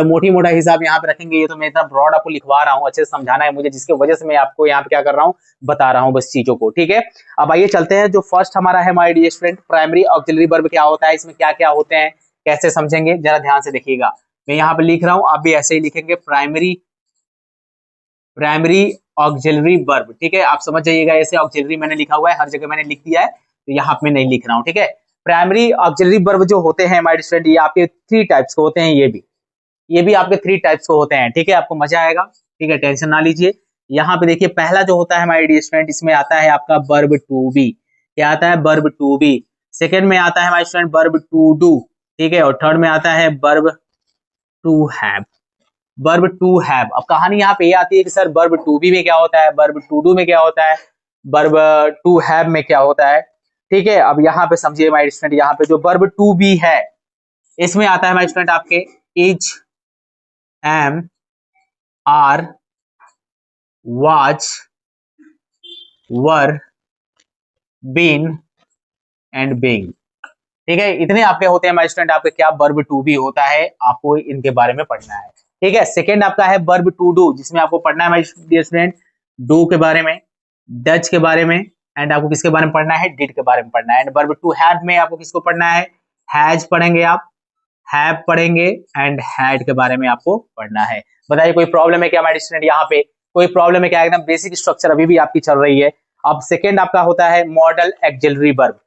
मोटी मोटा हिसाब यहाँ पे रखेंगे। ये तो मैं इतना ब्रॉड आपको लिखवा रहा हूँ, अच्छे से समझाना है मुझे, जिसकी वजह से मैं आपको यहाँ पे क्या कर रहा हूँ, बता रहा हूँ बस चीजों को, ठीक है। अब आइए चलते हैं, जो फर्स्ट हमारा है my dear student, primary auxiliary verb क्या होता है, इसमें क्या क्या होते हैं, कैसे समझेंगे, जरा ध्यान से देखिएगा। मैं यहाँ पे लिख रहा हूँ, आप भी ऐसे ही लिखेंगे, प्राइमरी ऑक्सिलरी वर्ब, ठीक है। आप समझ जाइएगा, ऐसे ऑक्सिलरी मैंने लिखा हुआ है, हर जगह मैंने लिख दिया है, तो यहाँ पे नहीं लिख रहा हूँ, ठीक है। प्राइमरी ऑक्सिलरी वर्ब जो होते हैं माय स्टूडेंट, ये आपके 3 टाइप्स के होते हैं, ये भी आपके 3 टाइप्स के होते हैं, ठीक है। आपको मजा आएगा, ठीक है, टेंशन ना लीजिए। यहाँ पे देखिए, पहला जो होता है हमारे डियर स्टूडेंट, इसमें आता है आपका वर्ब टू बी। क्या आता है, वर्ब टू बी। सेकेंड में आता है हमारे स्टूडेंट वर्ब टू डू, ठीक है। और थर्ड में आता है verb to have, verb to have. अब कहानी यहाँ पे ये आती है कि सर वर्ब टू बी में क्या होता है, वर्ब टू डू में क्या होता है, वर्ब टू हैव में क्या होता है, ठीक है। अब यहाँ पे समझिए माय स्टूडेंट, यहाँ पे जो वर्ब टू बी है, इसमें आता है माय स्टूडेंट आपके is, am, are, was, were, been and being, ठीक है। इतने आपके होते हैं माय स्टूडेंट, आपके क्या वर्ब टू बी होता है, आपको इनके बारे में पढ़ना है, ठीक है। सेकंड आपका है वर्ब टू डू, जिसमें आपको पढ़ना है माय डियर स्टूडेंट, डू के बारे में, डच के बारे में, एंड आपको किसके बारे में पढ़ना है, डिड के बारे में पढ़ना है। एंड वर्ब टू हैव में आपको किसको पढ़ना है, हैज पढ़ेंगे आप, हैव पढ़ेंगे, एंड हैड के बारे में आपको पढ़ना है। बताइए कोई प्रॉब्लम है क्या माय स्टूडेंट, यहाँ पे कोई प्रॉब्लम है क्या, एकदम बेसिक स्ट्रक्चर अभी भी आपकी चल रही है। अब सेकंड आपका होता है मॉडल एक्सिलरी वर्ब।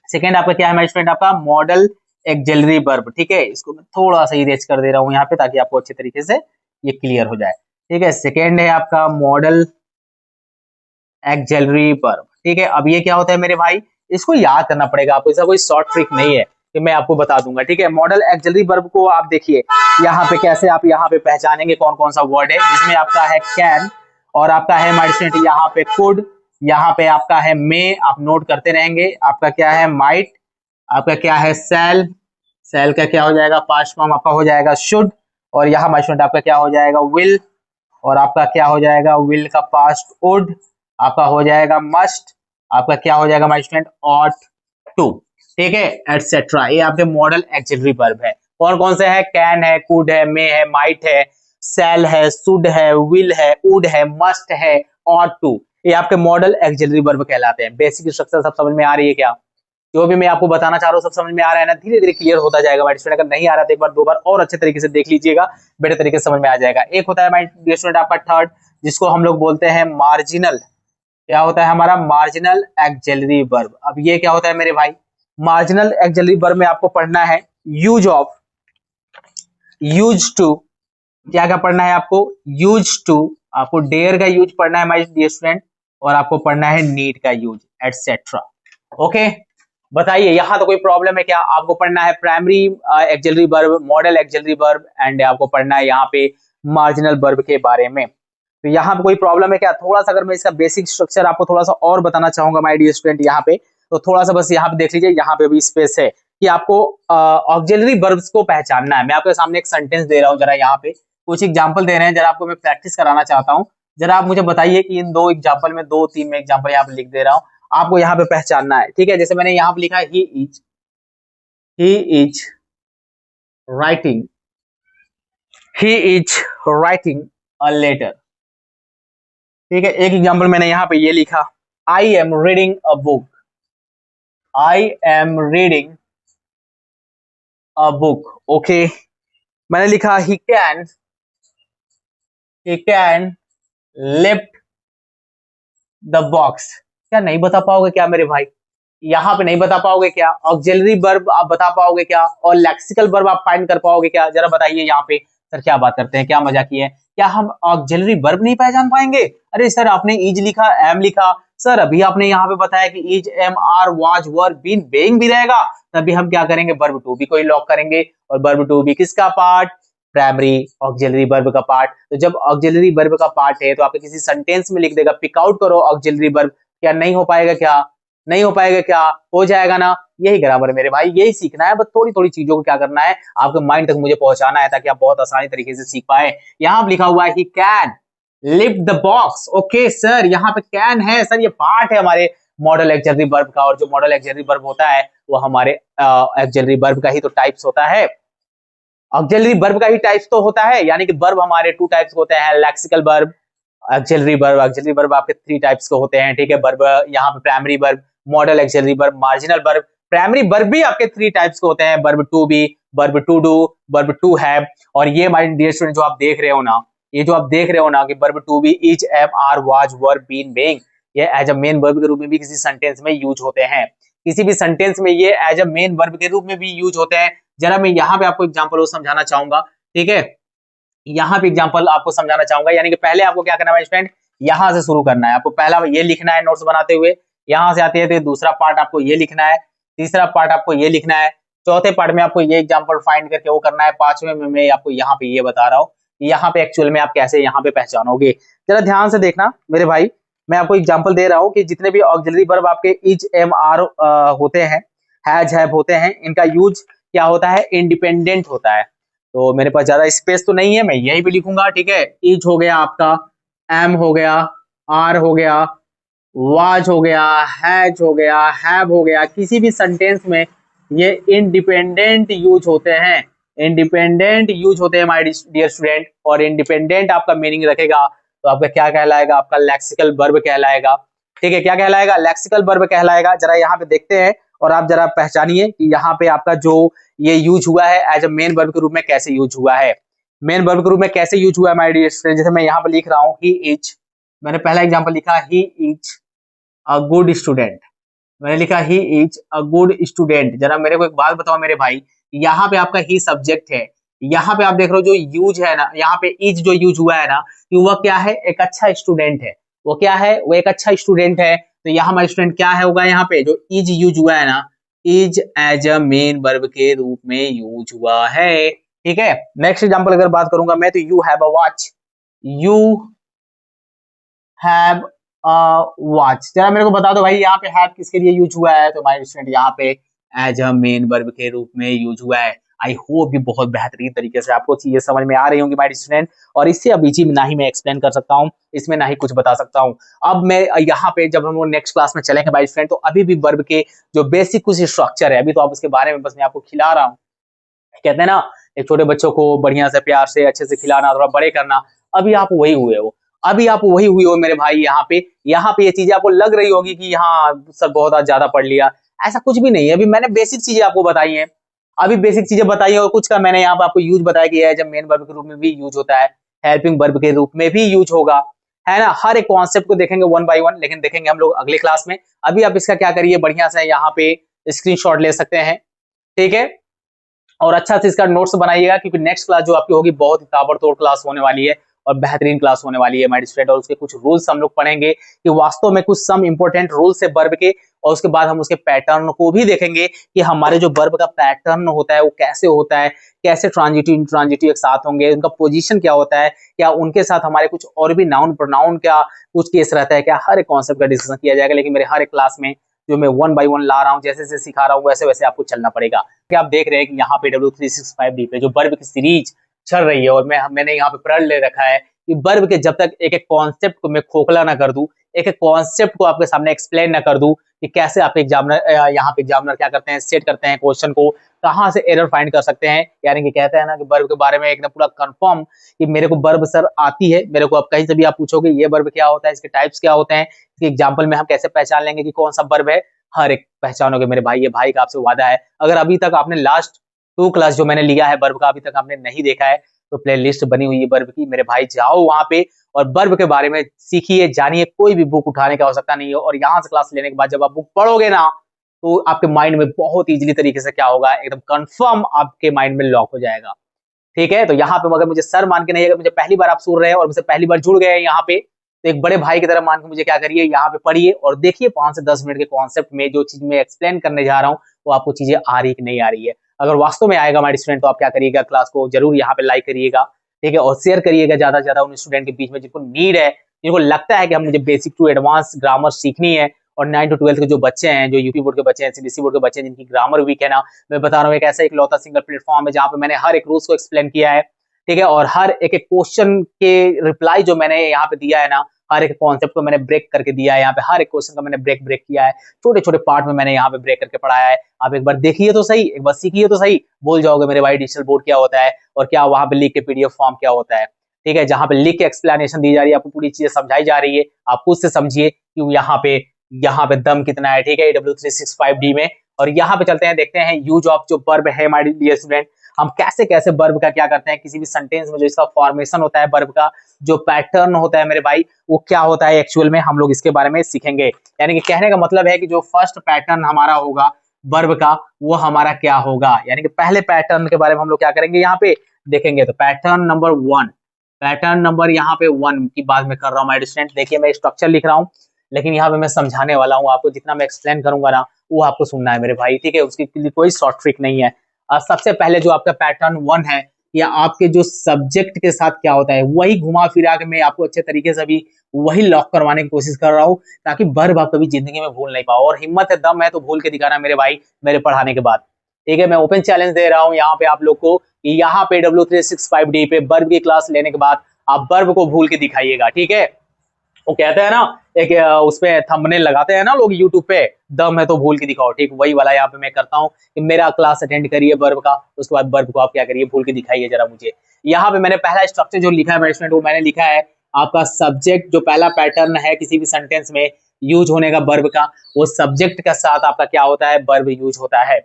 सेकंड आपका क्या है माय स्टूडेंट, आपका मॉडल एक्सिलरी वर्ब, ठीक है। इसको मैं थोड़ा सा इरेज कर दे रहा हूँ यहाँ पे, ताकि आपको अच्छे तरीके से ये क्लियर हो जाए, ठीक है। सेकंड है आपका मॉडल एक्सिलरी वर्ब, ठीक है। अब ये क्या होता है मेरे भाई, इसको याद करना पड़ेगा आपको, इसका कोई शॉर्ट ट्रिक नहीं है कि मैं आपको बता दूंगा, ठीक है। मॉडल एक्सिलरी वर्ब को आप देखिए यहाँ पे कैसे आप यहाँ पे पहचानेंगे कौन कौन सा वर्ड है, जिसमें आपका है कैन, और आपका है माय स्टूडेंट यहाँ पे कुड, यहाँ पे आपका है मे, आप नोट करते रहेंगे। आपका क्या है माइट, आपका क्या है सेल, सेल का क्या हो जाएगा पास्ट फॉर्म आपका हो जाएगा शुड, और यहाँ माय स्टूडेंट आपका क्या हो जाएगा विल, और आपका क्या हो जाएगा विल का पास्ट वुड, आपका हो जाएगा मस्ट, आपका क्या हो जाएगा माय स्टूडेंट ऑट टू, ठीक है, एटसेट्रा। ये आपके मॉडल एक्सिलरी वर्ब है। कौन कौन से है, कैन है, कुड है, मे है, माइट है, सेल है, शुड है, विल है, वुड है, मस्ट है, ऑट टू, ये आपके मॉडल एक्सिलरी वर्ब कहलाते हैं। बेसिक स्ट्रक्चर सब समझ में आ रही है क्या, जो भी मैं आपको बताना चाह रहा हूँ सब समझ में आ रहा है ना, धीरे धीरे क्लियर होता जाएगा माय स्टूडेंट। अगर नहीं आ रहा तो एक बार दो बार और अच्छे तरीके से देख लीजिएगा, बेटर तरीके से समझ में आ जाएगा। एक होता है माय स्टूडेंट आपका थर्ड, जिसको हम लोग बोलते हैं मार्जिनल, क्या होता है हमारा मार्जिनल एक्सिलरी वर्ब। अब ये क्या होता है मेरे भाई, मार्जिनल एक्सिलरी वर्ब में आपको पढ़ना है यूज ऑफ, यूज टू, क्या क्या पढ़ना है आपको, यूज टू, आपको डेयर का यूज पढ़ना है माय डियर स्टूडेंट, और आपको पढ़ना है नीड का यूज, एटसेट्रा। ओके, बताइए यहाँ तो कोई प्रॉब्लम है क्या, आपको पढ़ना है primary axillary verb, model axillary verb, and आपको पढ़ना है यहाँ पे मार्जिनल वर्ब के बारे में। तो यहाँ पे कोई प्रॉब्लम है क्या, थोड़ा सा अगर मैं इसका बेसिक स्ट्रक्चर आपको थोड़ा सा और बताना चाहूंगा माय डियर स्टूडेंट यहाँ पे, तो थोड़ा सा बस यहाँ पे देख लीजिए, यहाँ पे भी स्पेस है कि आपको ऑक्सिलरी वर्ब्स को पहचानना है। मैं आपके सामने एक सेंटेंस दे रहा हूँ, जरा यहाँ पे कुछ एग्जाम्पल दे रहे हैं, जरा आपको मैं प्रैक्टिस कराना चाहता हूँ। जरा आप मुझे बताइए कि इन दो एग्जाम्पल में, दो तीन में एग्जाम्पल यहाँ पे लिख दे रहा हूँ, आपको यहाँ पे पहचानना है, ठीक है। जैसे मैंने यहाँ पे लिखा है he is writing, he is writing a letter, ठीक है। एक एग्जाम्पल मैंने यहाँ पे ये लिखा, I am reading a book, I am reading a book, okay. मैंने लिखा he can lift the box. क्या नहीं बता पाओगे क्या मेरे भाई, यहाँ पे नहीं बता पाओगे क्या, ऑक्सिलरी वर्ब आप बता पाओगे क्या, और लेक्सिकल वर्ब आप फाइंड कर पाओगे क्या, जरा बताइए यहाँ पे। सर क्या बात करते हैं, क्या मजाक है, क्या हम ऑक्सिलरी वर्ब नहीं पहचान पाएंगे, अरे सर आपने इज लिखा, एम लिखा, सर अभी आपने यहाँ पे बताया कि is, am, are, was, were, been, being भी रहेगा, तभी हम क्या करेंगे, वर्ब टू बी को ही लॉक करेंगे। और वर्ब टू बी किसका पार्ट, प्राइमरी ऑक्सिलरी वर्ब का पार्ट। तो जब ऑक्सिलरी वर्ब का पार्ट है तो आपके किसी सेंटेंस में लिख देगा, पिक आउट करो ऑक्सिलरी वर्ब। क्या नहीं हो पाएगा, क्या नहीं हो पाएगा, क्या हो जाएगा ना। यही ग्रामर मेरे भाई, यही सीखना है, बस थोड़ी थोड़ी चीजों को क्या करना है, आपके माइंड तक मुझे पहुंचाना है, ताकि आप बहुत आसानी तरीके से सीख पाए। यहाँ लिखा हुआ है ही can lift the box. Okay sir, यहाँ पे कैन है सर, ये पार्ट है हमारे मॉडल ऑक्सिलरी वर्ब का, और जो मॉडल ऑक्सिलरी वर्ब होता है वो हमारे ऑक्सिलरी वर्ब का ही तो टाइप्स होता है। ऑक्सिलरी वर्ब का ही टाइप्स तो होता है, यानी कि वर्ब हमारे टू टाइप्स होते हैं, lexical verb, auxiliary verb. Auxiliary verb आपके थ्री टाइप्स के होते हैं, ठीक है। वर्ब यहाँ पे primary verb, modal auxiliary verb, marginal verb. Primary verb भी आपके थ्री टाइप्स के होते हैं, verb to be, verb to do, verb to have. और ये माय डियर स्टूडेंट जो आप देख रहे हो ना, ये जो आप देख रहे हो ना कि verb to be, is, am, are, was, were, been, being, ये एज अ मेन वर्ब के रूप में भी किसी सेंटेंस में यूज होते हैं। किसी भी सेंटेंस में ये एज अ मेन वर्ब के रूप में भी यूज होते हैं। जरा मैं यहाँ पे आपको एग्जांपल समझाना चाहूंगा, ठीक है। यहाँ पे एग्जांपल आपको समझाना चाहूंगा, यानी कि पहले आपको क्या करना है स्टूडेंट, यहाँ से शुरू करना है। आपको पहला ये लिखना है नोट्स बनाते हुए, यहाँ से आते हैं तो दूसरा पार्ट आपको ये लिखना है, तीसरा पार्ट आपको ये लिखना है, चौथे पार्ट में आपको ये एग्जांपल फाइंड करके वो करना है, पांचवें में मैं आपको यहाँ पे ये बता रहा हूँ यहाँ पे एक्चुअल में आप कैसे यहाँ पे पहचानोगे। जरा ध्यान से देखना मेरे भाई, मैं आपको एग्जाम्पल दे रहा हूँ कि जितने भी ऑक्सिलरी वर्ब आपके इज, एम, आर होते हैं, हैज, हैव होते हैं, इनका यूज क्या होता है, इंडिपेंडेंट होता है। तो मेरे पास ज्यादा स्पेस तो नहीं है, मैं यही भी लिखूंगा, ठीक है। इज हो गया आपका, एम हो गया, आर हो गया, वाज हो गया, हैज हो गया, हैव हो गया। किसी भी सेंटेंस में ये इंडिपेंडेंट यूज होते हैं, इंडिपेंडेंट यूज होते हैं माय डियर स्टूडेंट। और इंडिपेंडेंट आपका मीनिंग रखेगा तो आपका क्या कहलाएगा, आपका लेक्सिकल वर्ब कहलाएगा, ठीक है। क्या कहलाएगा, लेक्सिकल वर्ब कहलाएगा। जरा यहाँ पे देखते हैं और आप जरा पहचानिए कि यहाँ पे आपका जो ये यूज हुआ है एज अ मेन वर्ब के रूप में कैसे यूज हुआ है, मेन वर्ब के रूप में कैसे यूज हुआ है माय डियर स्टूडेंट। जैसे मैं यहाँ पे लिख रहा हूँ ही इज, मैंने पहला एग्जांपल लिखा he is a good student, मैंने लिखा he is a good student. जरा मेरे को एक बात बताओ मेरे भाई, यहाँ पे आपका ही सब्जेक्ट है, यहाँ पे आप देख रहे हो जो यूज है ना, यहाँ पे इज जो यूज हुआ है ना, कि वह क्या है, एक अच्छा स्टूडेंट है। वो क्या है, वो एक अच्छा स्टूडेंट है। तो यहाँ हमारा स्टूडेंट क्या है होगा, यहाँ पे जो इज यूज हुआ है ना, is as a main verb के रूप में यूज हुआ है, ठीक है। नेक्स्ट एग्जांपल अगर बात करूंगा मैं, तो you have a watch, you have watch. जरा मेरे को बता दो भाई, यहाँ पे हैव किसके लिए यूज हुआ है, तो माय स्टूडेंट यहाँ पे एज अ मेन वर्ब के रूप में यूज हुआ है। आई होप ये बहुत बेहतरीन तरीके से आपको चीजें समझ में आ रही होंगी माय स्टूडेंट, और इससे अब इजी ना ही मैं एक्सप्लेन कर सकता हूँ, इसमें ना ही कुछ बता सकता हूँ। अब मैं यहाँ पे जब हम लोग नेक्स्ट क्लास में चलेंगे माय स्टूडेंट, तो अभी भी वर्ब के जो बेसिक कुछ स्ट्रक्चर है, अभी तो आप उसके बारे में बस मैं आपको खिला रहा हूँ। कहते हैं ना, एक छोटे बच्चों को बढ़िया से प्यार से अच्छे से खिलाना, थोड़ा बड़े करना, अभी आप वही हुए हो, अभी आप वही हुए हो मेरे भाई। यहाँ पे ये चीजें आपको लग रही होगी कि हाँ सर बहुत ज्यादा पढ़ लिया, ऐसा कुछ भी नहीं है। अभी मैंने बेसिक चीजें आपको बताई हैं, अभी बेसिक चीजें बताई है, और कुछ का मैंने यहाँ पे आपको यूज बताया कि जब मेन वर्ब के रूप में भी यूज होता है, हेल्पिंग वर्ब के रूप में भी यूज होगा, है ना। हर एक कॉन्सेप्ट को देखेंगे वन बाय वन, लेकिन देखेंगे हम लोग अगले क्लास में। अभी आप इसका क्या करिए, बढ़िया से यहाँ पे स्क्रीनशॉट ले सकते हैं, ठीक है। और अच्छा से इसका नोट्स बनाइएगा, क्योंकि नेक्स्ट क्लास जो आपकी होगी बहुत ही ताबड़तोड़ क्लास होने वाली है, और बेहतरीन क्लास होने वाली है माय स्टूडेंट। और उसके कुछ रूल्स हम लोग पढ़ेंगे कि वास्तव में कुछ सम इंपॉर्टेंट रूल्स है वर्ब के, और उसके बाद हम उसके पैटर्न को भी देखेंगे कि हमारे जो वर्ब का पैटर्न होता है वो कैसे होता है, कैसे ट्रांजिटिव इंट्रांजिटिव एक साथ होंगे, उनका पोजीशन क्या होता है, क्या उनके साथ हमारे कुछ और भी नाउन प्रोनाउन क्या कुछ केस रहता है क्या, हर एक कॉन्सेप्ट का डिस्कशन किया जाएगा। लेकिन मेरे हर एक क्लास में जो मैं वन बाय वन ला रहा हूँ, जैसे जैसे सिखा रहा हूँ, वैसे वैसे आपको चलना पड़ेगा। कि आप देख रहे हैं कि यहाँ पे W365D पे जो वर्ब की सीरीज चल रही है, और मैंने यहाँ पे प्रण ले रखा है कि वर्ब के जब तक एक एक कॉन्सेप्ट को मैं खोखला ना कर दूं, एक एक कॉन्सेप्ट को आपके सामने एक्सप्लेन ना कर दूं कि कैसे आपके एग्जामिनर यहाँ पे एग्जामिनर क्या करते हैं, सेट करते हैं क्वेश्चन को, कहाँ से एरर फाइंड कर सकते हैं। यानी कि कहते हैं ना कि वर्ब के बारे में एकदम पूरा कंफर्म कि मेरे को वर्ब सर आती है, मेरे को अब कहीं से भी आप पूछोगे ये वर्ब क्या होता है, इसके टाइप्स क्या होते हैं, इसके एग्जाम्पल में हम कैसे पहचान लेंगे कि कौन सा वर्ब है, हर एक पहचानोगे मेरे भाई। ये भाई का आपसे वादा है। अगर अभी तक आपने लास्ट 2 क्लास जो मैंने लिया है वर्ब का अभी तक आपने नहीं देखा है, तो प्लेलिस्ट बनी हुई है वर्ब की, मेरे भाई जाओ वहां पे और वर्ब के बारे में सीखिए, जानिए। कोई भी बुक उठाने की आवश्यकता नहीं है, और यहाँ से क्लास लेने के बाद जब आप बुक पढ़ोगे ना, तो आपके माइंड में बहुत इजीली तरीके से क्या होगा, एकदम कंफर्म आपके माइंड में लॉक हो जाएगा, ठीक है। तो यहाँ पे अगर मुझे सर मान के नहीं, अगर मुझे पहली बार आप सुन रहे हैं और मुझसे पहली बार जुड़ गए हैं यहाँ पे, तो एक बड़े भाई की तरह मान के मुझे क्या करिए, यहाँ पे पढ़िए और देखिए 5 से 10 मिनट के कॉन्सेप्ट में जो चीज मैं एक्सप्लेन करने जा रहा हूँ वो आपको चीजें आ रही कि नहीं आ रही है। अगर वास्तव में आएगा हमारे स्टूडेंट तो आप क्या करिएगा, क्लास को जरूर यहाँ पे लाइक करिएगा, ठीक है, और शेयर करिएगा ज्यादा से ज्यादा उन स्टूडेंट के बीच में जिनको नीड है, जिनको लगता है कि हम मुझे बेसिक टू एडवांस ग्रामर सीखनी है। और 9 टू 12 के जो बच्चे हैं, जो यूपी बोर्ड के बच्चे हैं, सीबीएसई बोर्ड के बच्चे हैं, जिनकी ग्रामर वीक है ना, मैं बता रहा हूँ एक ऐसा एक लौता सिंगल प्लेटफॉर्म है जहाँ पे मैंने हर एक रूल्स को एक्सप्लेन किया है, ठीक है, और हर एक एक क्वेश्चन के रिप्लाई जो मैंने यहाँ पे दिया है ना, हर एक कॉन्सेप्ट को मैंने ब्रेक करके दिया है, यहाँ पे हर एक क्वेश्चन का मैंने ब्रेक ब्रेक किया है, छोटे छोटे पार्ट में मैंने यहाँ पे ब्रेक करके पढ़ाया है। आप एक बार देखिए तो सही, एक बार सीखिए तो सही, बोल जाओगे मेरे भाई डिजिटल बोर्ड क्या होता है और क्या वहां पे लिख के पीडीएफ फॉर्म क्या होता है, ठीक है, जहां पे लिख के एक्सप्लेनेशन दी जा रही है, आपको पूरी चीजें समझाई जा रही है, आप खुद से समझिए कि यहाँ पे दम कितना है, ठीक है, AW365D में। और यहाँ पे चलते हैं, देखते हैं यूज ऑफ जो वर्ब है हमारे डियर स्टूडेंट, हम कैसे कैसे वर्ब का क्या करते हैं, किसी भी सेंटेंस में जो इसका फॉर्मेशन होता है, वर्ब का जो पैटर्न होता है मेरे भाई, वो क्या होता है एक्चुअल में, हम लोग इसके बारे में सीखेंगे। यानी कि कहने का मतलब है कि जो फर्स्ट पैटर्न हमारा होगा वर्ब का, वो हमारा क्या होगा, यानी कि पहले पैटर्न के बारे में हम लोग क्या करेंगे यहाँ पे देखेंगे। तो पैटर्न नंबर 1, पैटर्न नंबर यहाँ पे 1 की बात मैं कर रहा हूँ माय स्टूडेंट। देखिए मैं स्ट्रक्चर लिख रहा हूँ, लेकिन यहाँ पे मैं समझाने वाला हूँ आपको, जितना मैं एक्सप्लेन करूंगा ना वो आपको सुनना है मेरे भाई, ठीक है, उसके लिए कोई शॉर्ट ट्रिक नहीं है। सबसे पहले जो आपका पैटर्न 1 है, या आपके जो सब्जेक्ट के साथ क्या होता है वही घुमा फिरा के मैं आपको अच्छे तरीके से अभी वही लॉक करवाने की कोशिश कर रहा हूँ, ताकि वर्ब आप कभी जिंदगी में भूल नहीं पाओ, और हिम्मत है दम है तो भूल के दिखाना मेरे भाई मेरे पढ़ाने के बाद, ठीक है। मैं ओपन चैलेंज दे रहा हूँ यहाँ पे आप लोग को, यहाँ पे W365D पे वर्ब की क्लास लेने के बाद आप वर्ब को भूल के दिखाइएगा, ठीक है। वो कहते हैं ना एक उसपे थंबनेल लगाते हैं ना लोग यूट्यूब पे, दम है तो भूल के दिखाओ, ठीक वही वाला यहाँ पे मैं करता हूँ कि मेरा क्लास अटेंड करिए वर्ब का, उसके बाद वर्ब को आप क्या करिए भूल के दिखाइए जरा मुझे। यहाँ पे मैंने पहला स्ट्रक्चर जो लिखा है मेरे स्टूडेंट, वो मैंने लिखा है आपका सब्जेक्ट, जो पहला पैटर्न है किसी भी सेंटेंस में यूज होने का वर्ब का, वो सब्जेक्ट के साथ आपका क्या होता है, वर्ब यूज होता है।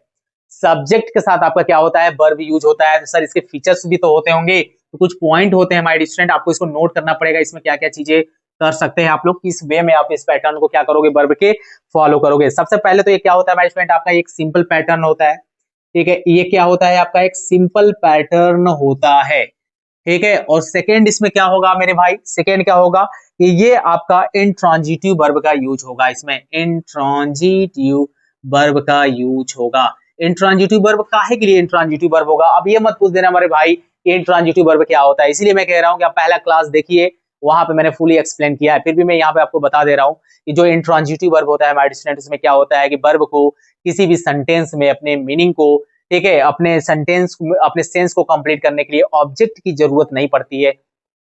सब्जेक्ट के साथ आपका क्या होता है, वर्ब यूज होता है। तो सर इसके फीचर्स भी तो होते होंगे, तो कुछ पॉइंट होते हैं माय स्टूडेंट, आपको इसको नोट करना पड़ेगा, इसमें क्या क्या चीजें कर सकते हैं आप लोग, किस वे में आप इस पैटर्न को क्या करोगे, वर्ब के फॉलो करोगे। सबसे पहले तो ये क्या होता है माय स्टूडेंट, आपका एक सिंपल पैटर्न होता है, ठीक है, ये क्या होता है आपका एक सिंपल पैटर्न होता है, ठीक है। और सेकेंड इसमें क्या होगा मेरे भाई, सेकेंड क्या होगा कि ये आपका इंट्रांजिटिव वर्ब का यूज होगा, इसमें इंट्रांजिटिव वर्ब का यूज होगा। इंट्रांजिटिव वर्ब काहे के लिए इंट्रांजिटिव वर्ब होगा, अब ये मत पूछ देना हमारे भाई इंट्रांजिटिव वर्ब क्या होता है, इसीलिए मैं कह रहा हूं कि आप पहला क्लास देखिए, वहां पे मैंने फुली एक्सप्लेन किया है, फिर भी मैं यहाँ पे आपको बता दे रहा हूँ कि जो इंट्रांजिटिव वर्ब होता है हमारे स्टूडेंट, इसमें क्या होता है कि वर्ब को किसी भी सेंटेंस में अपने मीनिंग को, ठीक है, अपने सेंटेंस अपने सेंस को कंप्लीट करने के लिए ऑब्जेक्ट की जरूरत नहीं पड़ती है,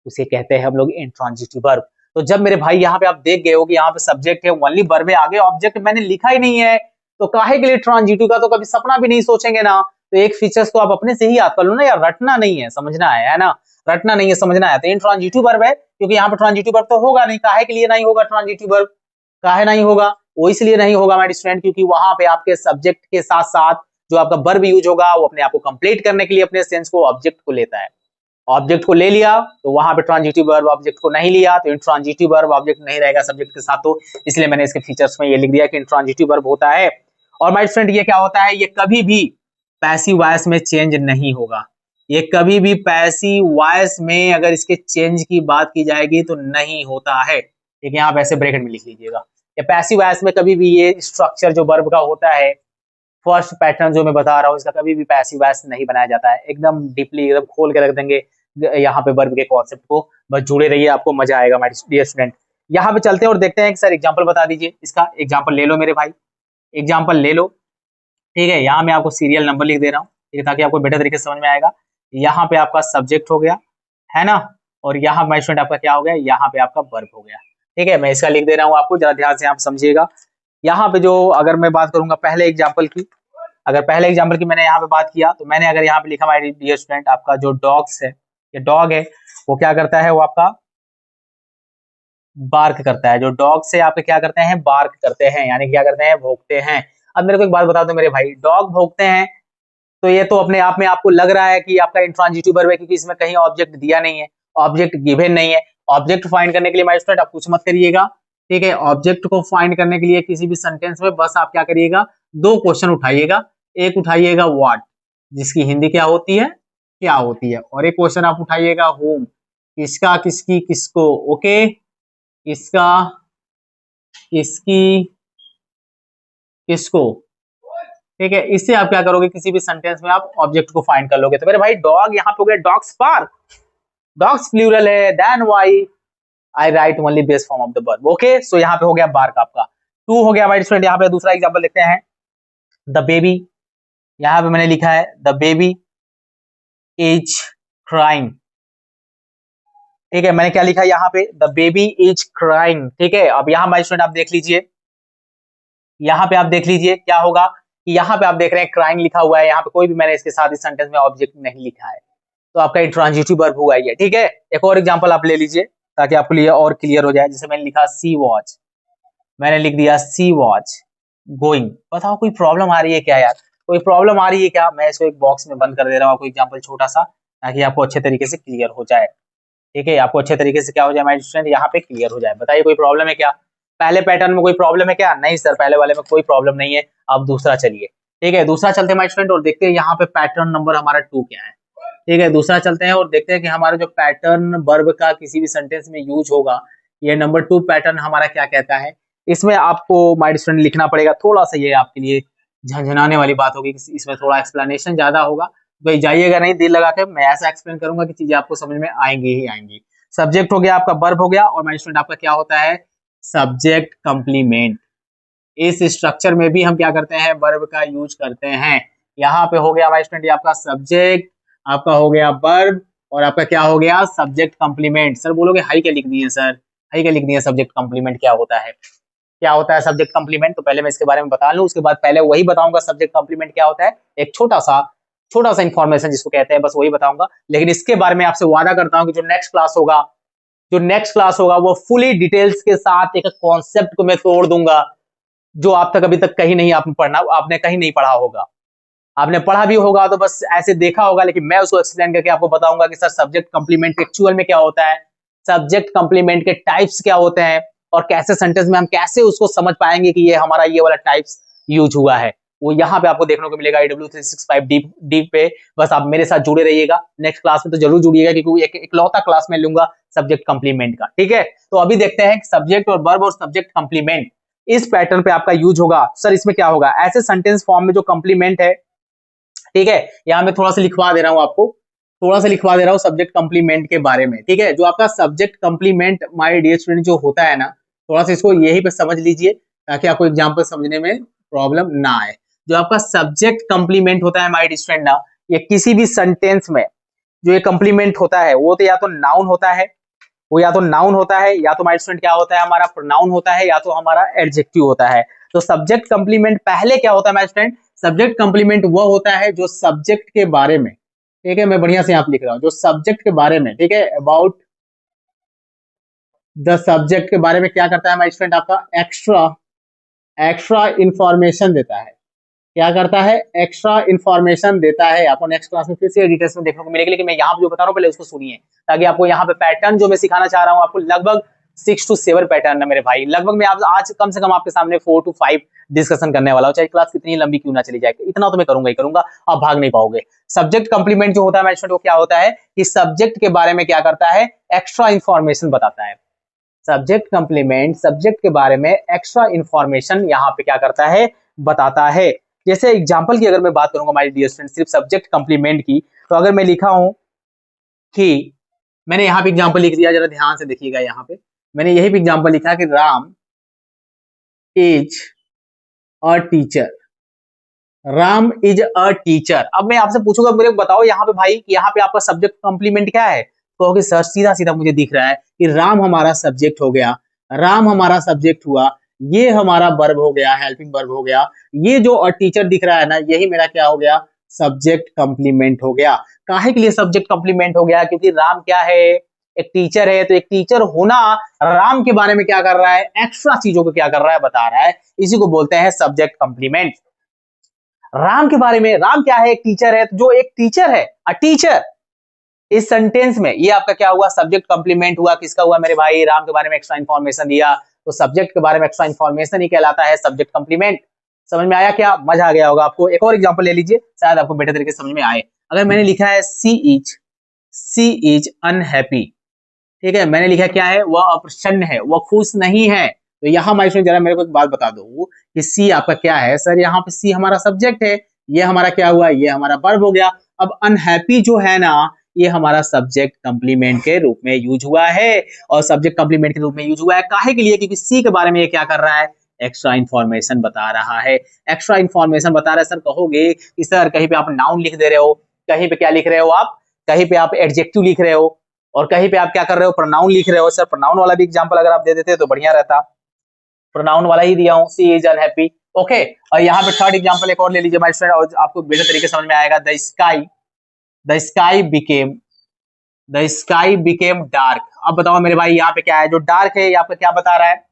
उसे कहते हैं हम लोग इंट्रांजिटिव वर्ब। तो जब मेरे भाई यहाँ पे आप देख गए हो कि यहाँ पे सब्जेक्ट है ओनली वर्ब है, आगे ऑब्जेक्ट मैंने लिखा ही नहीं है, तो काहे के लिए ट्रांजिटिव का तो कभी सपना भी नहीं सोचेंगे ना। तो एक फीचर्स तो आप अपने से ही याद कर लो ना यार, रटना नहीं है समझना है ना, रटना नहीं है समझना है। तो इंट्रांजिटिव वर्ब है क्योंकि यहाँ पे ट्रांजिटिव वर्ब तो होगा नहीं, काहे के लिए नहीं होगा ट्रांजिटिव वर्ब, काहे नहीं होगा, वो इसलिए नहीं होगा माय स्टूडेंट क्योंकि वहां पे आपके सब्जेक्ट के साथ साथ जो आपका वर्ब यूज होगा वो अपने आप को कंप्लीट करने के लिए अपने सेंस को ऑब्जेक्ट को लेता है, ऑब्जेक्ट को ले लिया तो वहां पे ट्रांजिटिव वर्ब, ऑब्जेक्ट को नहीं लिया तो इंट्रांजिटिव वर्ब, ऑब्जेक्ट नहीं रहेगा सब्जेक्ट के साथ, तो इसलिए मैंने इसके फीचर्स में ये लिख दिया कि इंट्रांजिटिव वर्ब होता है। और माय फ्रेंड ये क्या होता है, ये कभी भी पैसिव वॉइस में चेंज नहीं होगा, ये कभी भी पैसिव वॉइस में अगर इसके चेंज की बात की जाएगी तो नहीं होता है, ठीक है, आप ऐसे ब्रैकेट में लिख लीजिएगा। ये पैसिव वॉइस में कभी भी ये स्ट्रक्चर जो वर्ब का होता है, फर्स्ट पैटर्न जो मैं बता रहा हूँ, इसका कभी भी पैसिव वॉइस नहीं बनाया जाता है, एकदम डीपली एकदम खोल के रख देंगे यहाँ पे वर्ब के कॉन्सेप्ट को, बस जुड़े रहिए आपको मजा आएगा माय डियर स्टूडेंट। यहाँ पे चलते हैं और देखते हैं कि सर एग्जांपल बता दीजिए, इसका एग्जांपल ले लो मेरे भाई, एग्जांपल ले लो, ठीक है। यहाँ मैं आपको सीरियल नंबर लिख दे रहा हूँ, ठीक है, ताकि आपको बेटर तरीके से समझ में आएगा। यहाँ पे आपका सब्जेक्ट हो गया है ना, और यहाँ माय स्टूडेंट आपका क्या हो गया, यहाँ पे आपका वर्ब हो गया, ठीक है। मैं इसका लिख दे रहा हूँ आपको, जरा ध्यान से आप समझिएगा। यहाँ पे जो अगर मैं बात करूंगा पहले एग्जाम्पल की, अगर पहले एग्जाम्पल की मैंने यहाँ पे बात किया तो मैंने अगर यहाँ पे लिखा माय डियर स्टूडेंट, आपका जो डॉग्स है, ये डॉग है, वो क्या करता है, वो आपका बार्क करता है, जो डॉग से आपके क्या करते हैं, बार्क करते हैं, यानी क्या करते हैं, भौंकते हैं। अब मेरे को एक बात बता दो मेरे भाई, डॉग भौंकते हैं तो ये तो अपने आप में आपको लग रहा है कि आपका इंट्रांजिटिव वर्ब है, क्योंकि इसमें कहीं ऑब्जेक्ट दिया नहीं है, ऑब्जेक्ट गिवन नहीं है। ऑब्जेक्ट फाइंड करने के लिए माय स्टूडेंट आप कुछ मत करिएगा, ठीक है, ऑब्जेक्ट को फाइंड करने के लिए किसी भी सेंटेंस में बस आप क्या करिएगा, दो क्वेश्चन उठाइएगा, एक उठाइएगा व्हाट, जिसकी हिंदी क्या होती है, क्या होती है, और एक क्वेश्चन आप उठाइएगा होम, किसका, किसकी, किसको, ओके, इसका, इसकी, इसको, ठीक है। इससे आप क्या करोगे, किसी भी सेंटेंस में आप ऑब्जेक्ट को फाइंड कर लोगे। तो मेरे भाई डॉग यहाँ पे हो गया डॉग्स पार्क, डॉग्स प्लूरल है, then why I write only base form of the verb. Okay, so यहाँ पे हो गया बार्क आपका। टू हो गया माय स्टूडेंट। यहाँ पे दूसरा एग्जांपल देखते हैं, द बेबी। यहाँ पे मैंने लिखा है द बेबी इज क्राइंग, ठीक है। मैंने क्या लिखा है यहाँ पे, द बेबी इज क्राइंग, ठीक है। अब यहाँ माय स्टूडेंट आप देख लीजिए, यहाँ पे आप देख लीजिए क्या होगा कि यहाँ पे आप देख रहे हैं क्राइंग लिखा हुआ है, यहाँ पे कोई भी मैंने इसके साथ इस सेंटेंस में ऑब्जेक्ट नहीं लिखा है, तो आपका इंट्रांजिटिव वर्ब हुआ ये, ठीक है। एक और एग्जांपल आप ले लीजिए ताकि आपके लिए और क्लियर हो जाए। जैसे मैंने लिखा सी वॉच, मैंने लिख दिया सी वॉच गोइंग। बताओ कोई प्रॉब्लम आ रही है क्या यार, कोई प्रॉब्लम आ रही है क्या? मैं इसको एक बॉक्स में बंद कर दे रहा हूँ आपको एग्जाम्पल छोटा सा, ताकि आपको अच्छे तरीके से क्लियर हो जाए, ठीक है। आपको अच्छे तरीके से क्या हो जाए माय स्टूडेंट, यहाँ पे क्लियर हो जाए। बताइए कोई प्रॉब्लम है क्या? पहले पैटर्न में कोई प्रॉब्लम है क्या? नहीं सर, पहले वाले में कोई प्रॉब्लम नहीं है। अब दूसरा चलिए, ठीक है, दूसरा चलते हैं माय स्टूडेंट और देखते हैं यहाँ पे पैटर्न नंबर हमारा 2 क्या है, ठीक है। दूसरा चलते हैं और देखते हैं कि हमारा जो पैटर्न वर्ब का किसी भी सेंटेंस में यूज होगा, ये नंबर 2 पैटर्न हमारा क्या कहता है। इसमें आपको माय स्टूडेंट लिखना पड़ेगा, थोड़ा सा ये आपके लिए झंझनाने वाली बात होगी, इसमें थोड़ा एक्सप्लेनेशन ज्यादा होगा, तो जाइएगा नहीं, दिल लगा के मैं ऐसा एक्सप्लेन करूंगा कि चीजें आपको समझ में आएंगी ही आएंगी। सब्जेक्ट हो गया आपका, वर्ब हो गया, और माय स्टूडेंट आपका क्या होता है, सब्जेक्ट कंप्लीमेंट। इस स्ट्रक्चर में भी हम क्या करते हैं, वर्ब का यूज करते हैं। यहाँ पे हो गया माय स्टूडेंट आपका सब्जेक्ट, आपका हो गया वर्ब, और आपका क्या हो गया, सब्जेक्ट कंप्लीमेंट। सर बोलोगे हाई क्या लिख दिए सर, हाई क्या लिख दिए, सब्जेक्ट कंप्लीमेंट क्या होता है, क्या होता है सब्जेक्ट कंप्लीमेंट? तो पहले मैं इसके बारे में बता लूं, उसके बाद पहले वही बताऊंगा सब्जेक्ट कंप्लीमेंट क्या होता है। एक छोटा सा इन्फॉर्मेशन जिसको कहते हैं, बस वही बताऊंगा। लेकिन इसके बारे में आपसे वादा करता हूं कि जो नेक्स्ट क्लास होगा, जो नेक्स्ट क्लास होगा वो फुली डिटेल्स के साथ एक कॉन्सेप्ट को मैं तोड़ दूंगा, जो आप तक अभी तक कहीं नहीं आपने पढ़ना, आपने कहीं नहीं पढ़ा होगा। आपने पढ़ा भी होगा तो बस ऐसे देखा होगा, लेकिन मैं उसको एक्सप्लेन करके आपको बताऊंगा कि सर सब्जेक्ट कंप्लीमेंट एक्चुअल में क्या होता है, सब्जेक्ट कंप्लीमेंट के टाइप्स क्या होते हैं, और कैसे सेंटेंस में हम कैसे उसको समझ पाएंगे कि ये हमारा ये वाला टाइप्स यूज हुआ है, वो यहाँ पे आपको देखने को मिलेगा AW365 डी पे। बस आप मेरे साथ जुड़े रहिएगा, नेक्स्ट क्लास में तो जरूर जुड़िएगा, क्योंकि एक इकलौता क्लास में लूंगा सब्जेक्ट कंप्लीमेंट का, ठीक है। तो अभी देखते हैं सब्जेक्ट और वर्ब और सब्जेक्ट कंप्लीमेंट इस पैटर्न पे आपका यूज होगा। सर इसमें क्या होगा, ऐसे सेंटेंस फॉर्म में जो कंप्लीमेंट है, ठीक है, यहाँ मैं थोड़ा सा लिखवा दे रहा हूँ आपको, थोड़ा सा लिखवा दे रहा हूँ सब्जेक्ट कंप्लीमेंट के बारे में, ठीक है। जो आपका subject complement my dear student जो होता है ना, थोड़ा सा इसको यही पे समझ लीजिए ताकि आपको एग्जाम्पल समझने में प्रॉब्लम ना आए। जो आपका सब्जेक्ट कंप्लीमेंट होता है माय डियर स्टूडेंट ना, ये किसी भी सेंटेंस में जो ये कंप्लीमेंट होता है, वो तो या तो नाउन होता है, वो या तो नाउन होता है, या तो माय स्टूडेंट क्या होता है, हमारा प्रोनाउन होता है, या तो हमारा एडजेक्टिव होता है। तो सब्जेक्ट कंप्लीमेंट पहले क्या होता है माय स्टूडेंट, सब्जेक्ट कंप्लीमेंट वो होता है जो सब्जेक्ट के बारे में, ठीक है, मैं बढ़िया से यहाँ लिख रहा हूँ, जो सब्जेक्ट के बारे में, ठीक है, अबाउट द सब्जेक्ट के बारे में क्या करता है माय स्टूडेंट, आपका एक्स्ट्रा इंफॉर्मेशन देता है। क्या करता है, एक्स्ट्रा इंफॉर्मेशन देता है। आपको नेक्स्ट क्लास में फिर से डिटेल्स में देखने को मिलेगी, लेकिन मैं यहाँ जो बता रहा हूँ पहले उसको सुनिए, ताकि आपको यहाँ पे पैटर्न जो मैं सिखाना चाह रहा हूँ, आपको लगभग 6 to 7 पैटर्न है मेरे भाई। लगभग मैं आज कम से कम आपके सामने 4 to 5 डिस्कशन करने वाला हूँ, चाहे क्लास कितनी लंबी क्यों ना चली जाए, इतना तो मैं करूंगा ही करूंगा, आप भाग नहीं पाओगे। सब्जेक्ट कंप्लीमेंट जो होता है मैनेजमेंट, वो क्या होता है कि सब्जेक्ट के बारे में क्या करता है, एक्स्ट्रा इंफॉर्मेशन बताता है। सब्जेक्ट कंप्लीमेंट सब्जेक्ट के बारे में एक्स्ट्रा इंफॉर्मेशन यहाँ पे क्या करता है, बताता है। जैसे एग्जांपल की अगर मैं बात करूंगा माय डियर स्टूडेंट सिर्फ सब्जेक्ट कंप्लीमेंट की, तो अगर मैं लिखा हूं कि मैंने यहाँ पे एग्जांपल लिख दिया, जरा ध्यान से देखिएगा, यहाँ पे मैंने यही भी एग्जांपल लिखा कि Ram is a teacher, Ram is a teacher. अब मैं आपसे पूछूंगा, मेरे को बताओ यहाँ पे भाई, यहाँ पे आपका सब्जेक्ट कंप्लीमेंट क्या है, तो सर सीधा सीधा मुझे दिख रहा है कि राम हमारा सब्जेक्ट हो गया, राम हमारा सब्जेक्ट हुआ, ये हमारा वर्ब हो गया, हेल्पिंग वर्ब हो गया, ये जो अ टीचर दिख रहा है ना, यही मेरा क्या हो गया, सब्जेक्ट कंप्लीमेंट हो गया। काहे के लिए सब्जेक्ट कंप्लीमेंट हो गया, क्योंकि राम क्या है, एक टीचर है, तो एक टीचर होना राम के बारे में क्या कर रहा है, एक्स्ट्रा चीजों को क्या कर रहा है, बता रहा है, इसी को बोलते हैं सब्जेक्ट कंप्लीमेंट। राम के बारे में, राम क्या है, एक टीचर है, तो जो एक टीचर है, अ टीचर, इस सेंटेंस में ये आपका क्या हुआ, सब्जेक्ट कंप्लीमेंट हुआ। किसका हुआ मेरे भाई, राम के बारे में एक्स्ट्रा इन्फॉर्मेशन दिया, तो सब्जेक्ट के बारे में एक्स्ट्रा इन्फॉर्मेशन ही कहलाता है सब्जेक्ट कंप्लीमेंट। समझ में आया क्या, मजा आ गया होगा आपको। एक और एग्जांपल ले लीजिए, शायद आपको बेटर तरीके से समझ में आए। अगर मैंने लिखा है सी इज अनहैप्पी, ठीक है, मैंने लिखा क्या है, वह अप्रसन्न है, वह खुश नहीं है। तो यहाँ माय स्टूडेंट जरा मेरे को एक बात बता दो कि सी आपका क्या है सर, यहाँ पे सी हमारा सब्जेक्ट है, ये हमारा क्या हुआ, ये हमारा वर्ब हो गया। अब अनहैप्पी जो है ना, ये हमारा सब्जेक्ट कंप्लीमेंट के रूप में यूज हुआ है, और सब्जेक्ट कंप्लीमेंट के रूप में यूज हुआ है काहे के लिए, क्योंकि सी के बारे में ये क्या कर रहा है, एक्स्ट्रा इन्फॉर्मेशन बता रहा है। एक्स्ट्रा इन्फॉर्मेशन बता रहा है। सर कहोगे कि सर कहीं पे आप नाउन लिख दे रहे हो, कहीं पे क्या लिख रहे हो आप, कहीं पे आप एडजेक्टिव लिख रहे हो, और कहीं पे आप क्या कर रहे हो, प्रोनाउन लिख रहे हो। सर प्रोनाउन वाला भी एग्जांपल अगर आप दे देते तो बढ़िया रहता, प्रोनाउन वाला ही दिया हूं, सी इज अनहैप्पी। ओके, और यहाँ पे थर्ड एग्जांपल एक और ले लीजिए माय स्टूडेंट, और आपको बेहतर तरीके से समझ में आएगा। The sky became dark. अब बताओ मेरे भाई यहाँ पे क्या है, जो डार्क है यहाँ पे क्या बता रहा है,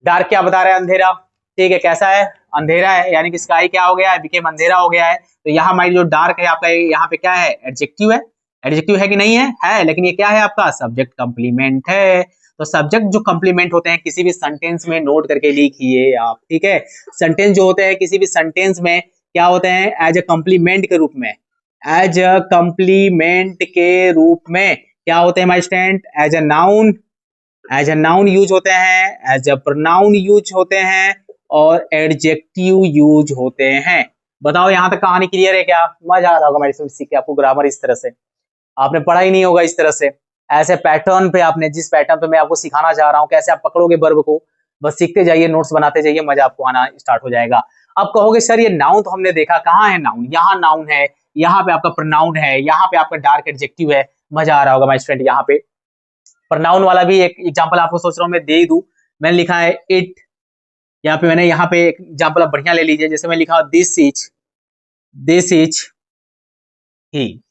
डार्क क्या बता रहा है, अंधेरा। ठीक है, कैसा है, अंधेरा है, यानी कि स्काई क्या हो गया है, बिकेम अंधेरा हो गया है। तो यहाँ हमारी जो डार्क है आपका, यहाँ पे क्या है, एडजेक्टिव है। एडजेक्टिव है कि नहीं है, लेकिन ये क्या है आपका सब्जेक्ट कंप्लीमेंट है। तो सब्जेक्ट जो कंप्लीमेंट होते हैं किसी भी सेंटेंस में, नोट करके लिखिए आप, ठीक है। सेंटेंस जो होते हैं किसी भी सेंटेंस में क्या होते हैं, एज ए कंप्लीमेंट के रूप में, एज अ कंप्लीमेंट के रूप में क्या होते हैं my student, as a noun use होते हैं, एज अ प्रोनाउन यूज होते हैं, और एडजेक्टिव यूज होते हैं। बताओ यहाँ तक कहानी क्लियर है क्या, मजा आ रहा होगा मेरे सीख के आपको ग्रामर इस तरह से, आपने पढ़ा ही नहीं होगा इस तरह से। ऐसे पैटर्न पे आपने, जिस पैटर्न पे मैं आपको सिखाना चाह रहा हूँ, कैसे आप पकड़ोगे वर्ब को, बस सीखते जाइए, नोट्स बनाते जाइए, मजा आपको आना स्टार्ट हो जाएगा। अब कहोगे सर ये नाउन तो हमने देखा, कहाँ है नाउन, यहाँ नाउन है, यहाँ पे आपका प्रोनाउन है, यहाँ पे आपका डार्क एडजेक्टिव है। मजा आ रहा होगा माय स्टूडेंट, यहाँ पे प्रोनाउन वाला भी एक एग्जांपल आपको सोच रहा हूँ मैं दे दूं। मैंने लिखा है इट, यहाँ पे मैंने यहाँ पे एक एग्जांपल आप बढ़िया ले लीजिए, जैसे मैं लिखा दिस इज ही,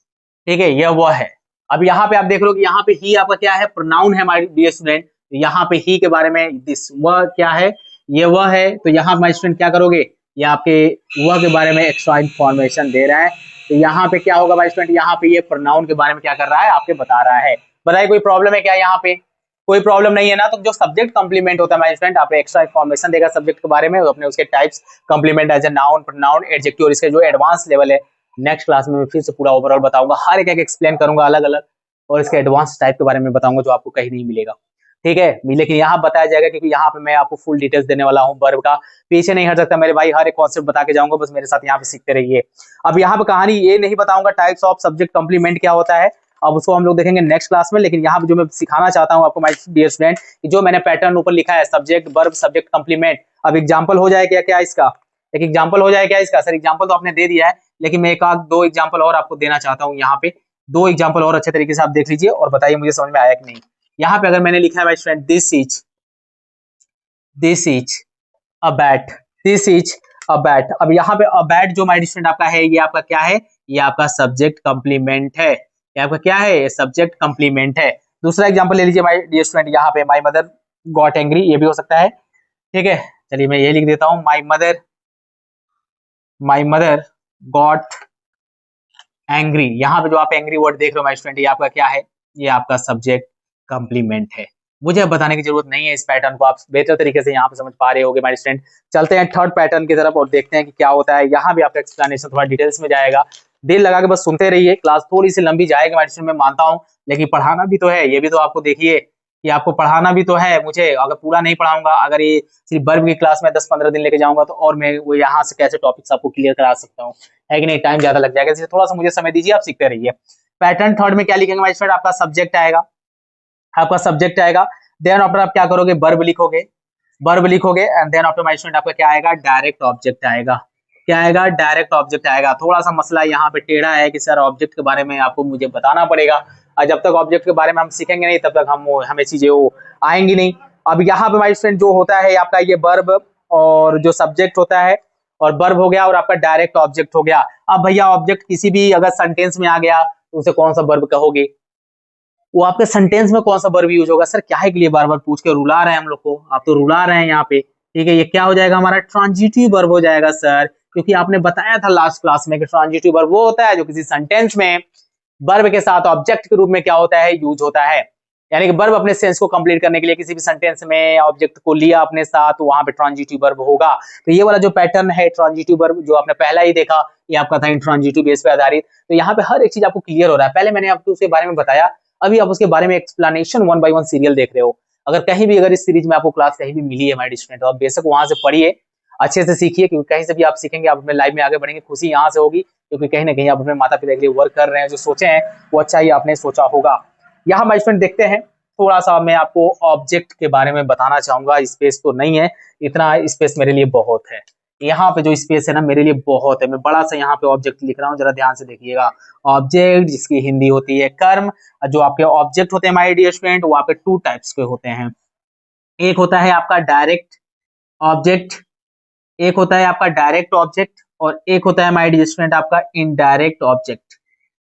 ठीक है, यह वह है। अब यहाँ पे आप देख लो कि यहाँ पे ही आपका क्या है, प्रोनाउन है माय डियर स्टूडेंट। यहाँ पे ही के बारे में, दिस वह क्या है, ये वह है। तो यहाँ माय स्टूडेंट क्या करोगे, ये आपके वह के बारे में एक्स्ट्रा इन्फॉर्मेशन दे रहा है। तो यहाँ पे क्या होगा माय स्टूडेंट, यहाँ पे ये प्रोनाउन के बारे में क्या कर रहा है, आपके बता रहा है। बताइए कोई प्रॉब्लम है क्या यहाँ पे, कोई प्रॉब्लम नहीं है ना। तो जो सब्जेक्ट कंप्लीमेंट होता है माय स्टूडेंट, आप एक्स्ट्रा इन्फॉर्मेशन देगा सब्जेक्ट के बारे में, अपने उसके types, complement as a noun, pronoun, adjective, और इसके जो एडवांस लेवल है नेक्स्ट क्लास में मैं फिर से पूरा ओवरऑल बताऊंगा, हर एक एक्सप्लेन करूंगा अलग अलग, और इसके एडवांस टाइप के बारे में बताऊंगा जो आपको कहीं नहीं मिलेगा, ठीक है। लेकिन यहाँ बताया जाएगा क्योंकि यहाँ पे मैं आपको फुल डिटेल्स देने वाला हूँ वर्ब का, पीछे नहीं हट सकता मेरे भाई, हर एक कॉन्सेप्ट बता के जाऊंगा, बस मेरे साथ यहाँ पे सीखते रहिए। अब यहाँ पे कहानी ये नहीं बताऊंगा टाइप्स ऑफ सब्जेक्ट कंप्लीमेंट क्या होता है, अब उसको हम लोग देखेंगे नेक्स्ट क्लास में। लेकिन यहाँ पे जो मैं सिखाना चाहता हूँ आपको माय डियर स्टूडेंट, जो मैंने पैटर्न ऊपर लिखा है, सब्जेक्ट वर्ब सब्जेक्ट कंप्लीमेंट, अब एग्जाम्पल हो जाए क्या, क्या इसका एक एग्जाम्पल हो जाए क्या इसका, सर एग्जाम्पल तो आपने दे दिया है, लेकिन मैं एक आध दो एग्जाम्पल और आपको देना चाहता हूँ। यहाँ पे दो एग्जाम्पल और अच्छे तरीके से आप देख लीजिए और बताइए मुझे समझ में आया कि नहीं। यहाँ पे अगर मैंने लिखा है my student this is a bat, this is a bat. अब यहाँ पे अ बैट जो माय स्टूडेंट आपका है, ये आपका क्या है, ये आपका सब्जेक्ट कंप्लीमेंट है, ये आपका क्या है, सब्जेक्ट कंप्लीमेंट है। दूसरा एग्जाम्पल ले लीजिए माय डियर स्टूडेंट, यहाँ पे माय मदर गॉट एंग्री, ये भी हो सकता है, ठीक है। चलिए मैं ये लिख देता हूँ, माय मदर गॉट एंग्री। यहाँ पे जो आप एंग्री वर्ड देख रहे हो माय स्टूडेंट, ये आपका क्या है, ये आपका सब्जेक्ट कंप्लीमेंट है। मुझे बताने की जरूरत नहीं है, इस पैटर्न को आप बेहतर तरीके से यहाँ पे समझ पा रहे होगे माय स्टूडेंट। चलते हैं थर्ड पैटर्न की तरफ और देखते हैं कि क्या होता है। यहाँ भी आपका एक्सप्लेनेशन थोड़ा डिटेल्स में जाएगा, दिल लगा के बस सुनते रहिए, क्लास थोड़ी सी लंबी जाएगी माय स्टूडेंट, मैं मानता हूँ, लेकिन पढ़ाना भी तो है, ये भी तो आपको देखिए कि आपको पढ़ाना भी तो है मुझे। अगर पूरा नहीं पढ़ाऊंगा, अगर ये सिर्फ वर्ब की क्लास में 10-15 दिन लेके जाऊंगा, तो और मैं वो यहाँ से कैसे टॉपिक्स आपको क्लियर करा सकता हूँ, है कि नहीं, टाइम ज्यादा लग जाएगा। इसलिए थोड़ा सा मुझे समय दीजिए, आप सीखते रहिए। पैटर्न थर्ड में क्या लिखेंगे माय स्टूडेंट, आपका सब्जेक्ट आएगा, आपका सब्जेक्ट आएगा, देन आफ्टर आप क्या करोगे, वर्ब लिखोगे and then after my student आपका क्या आएगा, डायरेक्ट ऑब्जेक्ट आएगा। क्या आएगा, डायरेक्ट ऑब्जेक्ट आएगा। थोड़ा सा मसला यहाँ पे टेढ़ा है कि सर ऑब्जेक्ट के बारे में आपको मुझे बताना पड़ेगा, और जब तक ऑब्जेक्ट के बारे में हम सीखेंगे नहीं तब तक हमें चीजें वो आएंगी नहीं। अब यहाँ पे माय स्टूडेंट जो होता है आपका ये वर्ब, और जो सब्जेक्ट होता है, और वर्ब हो गया और आपका डायरेक्ट ऑब्जेक्ट हो गया। अब भैया ऑब्जेक्ट किसी भी अगर सेंटेंस में आ गया तो उसे कौन सा वर्ब कहोगे, वो आपके सेंटेंस में कौन सा वर्ब यूज होगा। सर क्या है के लिए बार बार पूछ के रुला रहे हैं हम लोग को, आप तो रुला रहे हैं यहाँ पे, ठीक है। ये क्या हो जाएगा, हमारा ट्रांजिटिव वर्ब हो जाएगा सर, क्योंकि आपने बताया था लास्ट क्लास में कि ट्रांजिटिव वर्ब वो होता है जो किसी सेंटेंस में वर्ब के साथ ऑब्जेक्ट के रूप में क्या होता है, यूज होता है। यानी कि वर्ब अपने सेंस को कंप्लीट करने के लिए किसी भी सेंटेंस में ऑब्जेक्ट को लिया अपने साथ, तो वहां पे ट्रांजिटिव वर्ब होगा। तो ये वाला जो पैटर्न है ट्रांजिटिव वर्ब जो आपने पहला ही देखा, ये आपका था इंट्रांजिटिव बेस पे आधारित। तो यहाँ पे हर एक चीज आपको क्लियर हो रहा है। पहले मैंने आपको उसके बारे में बताया, अभी आप उसके बारे में एक्सप्लेनेशन 1 by 1 सीरियल देख रहे हो। अगर कहीं भी अगर इस सीरीज में आपको क्लास कहीं भी मिली है माय स्टूडेंट, तो आप बेशक वहां से पढ़िए, अच्छे से सीखिए, क्योंकि कहीं से भी आप सीखेंगे आप अपने लाइफ में आगे बढ़ेंगे, खुशी यहाँ से होगी, क्योंकि कहीं ना कहीं आप अपने माता पिता के लिए वर्क कर रहे हैं, जो सोचे हैं वो अच्छा ही आपने सोचा होगा। यहाँ माय स्टूडेंट देखते हैं, थोड़ा सा मैं आपको ऑब्जेक्ट के बारे में बताना चाहूंगा। स्पेस तो नहीं है, इतना स्पेस मेरे लिए बहुत है। यहाँ पे जो स्पेस है ना मेरे लिए बहुत है। मैं बड़ा सा यहाँ पे ऑब्जेक्ट लिख रहा हूँ, जरा ध्यान से देखिएगा। ऑब्जेक्ट, जिसकी हिंदी होती है कर्म। जो आपके ऑब्जेक्ट होते हैं माय डियर स्टूडेंट, वो आपके 2 टाइप्स के होते हैं। एक होता है आपका डायरेक्ट ऑब्जेक्ट, एक होता है आपका डायरेक्ट ऑब्जेक्ट, और एक होता है माय डियर स्टूडेंट आपका इनडायरेक्ट ऑब्जेक्ट।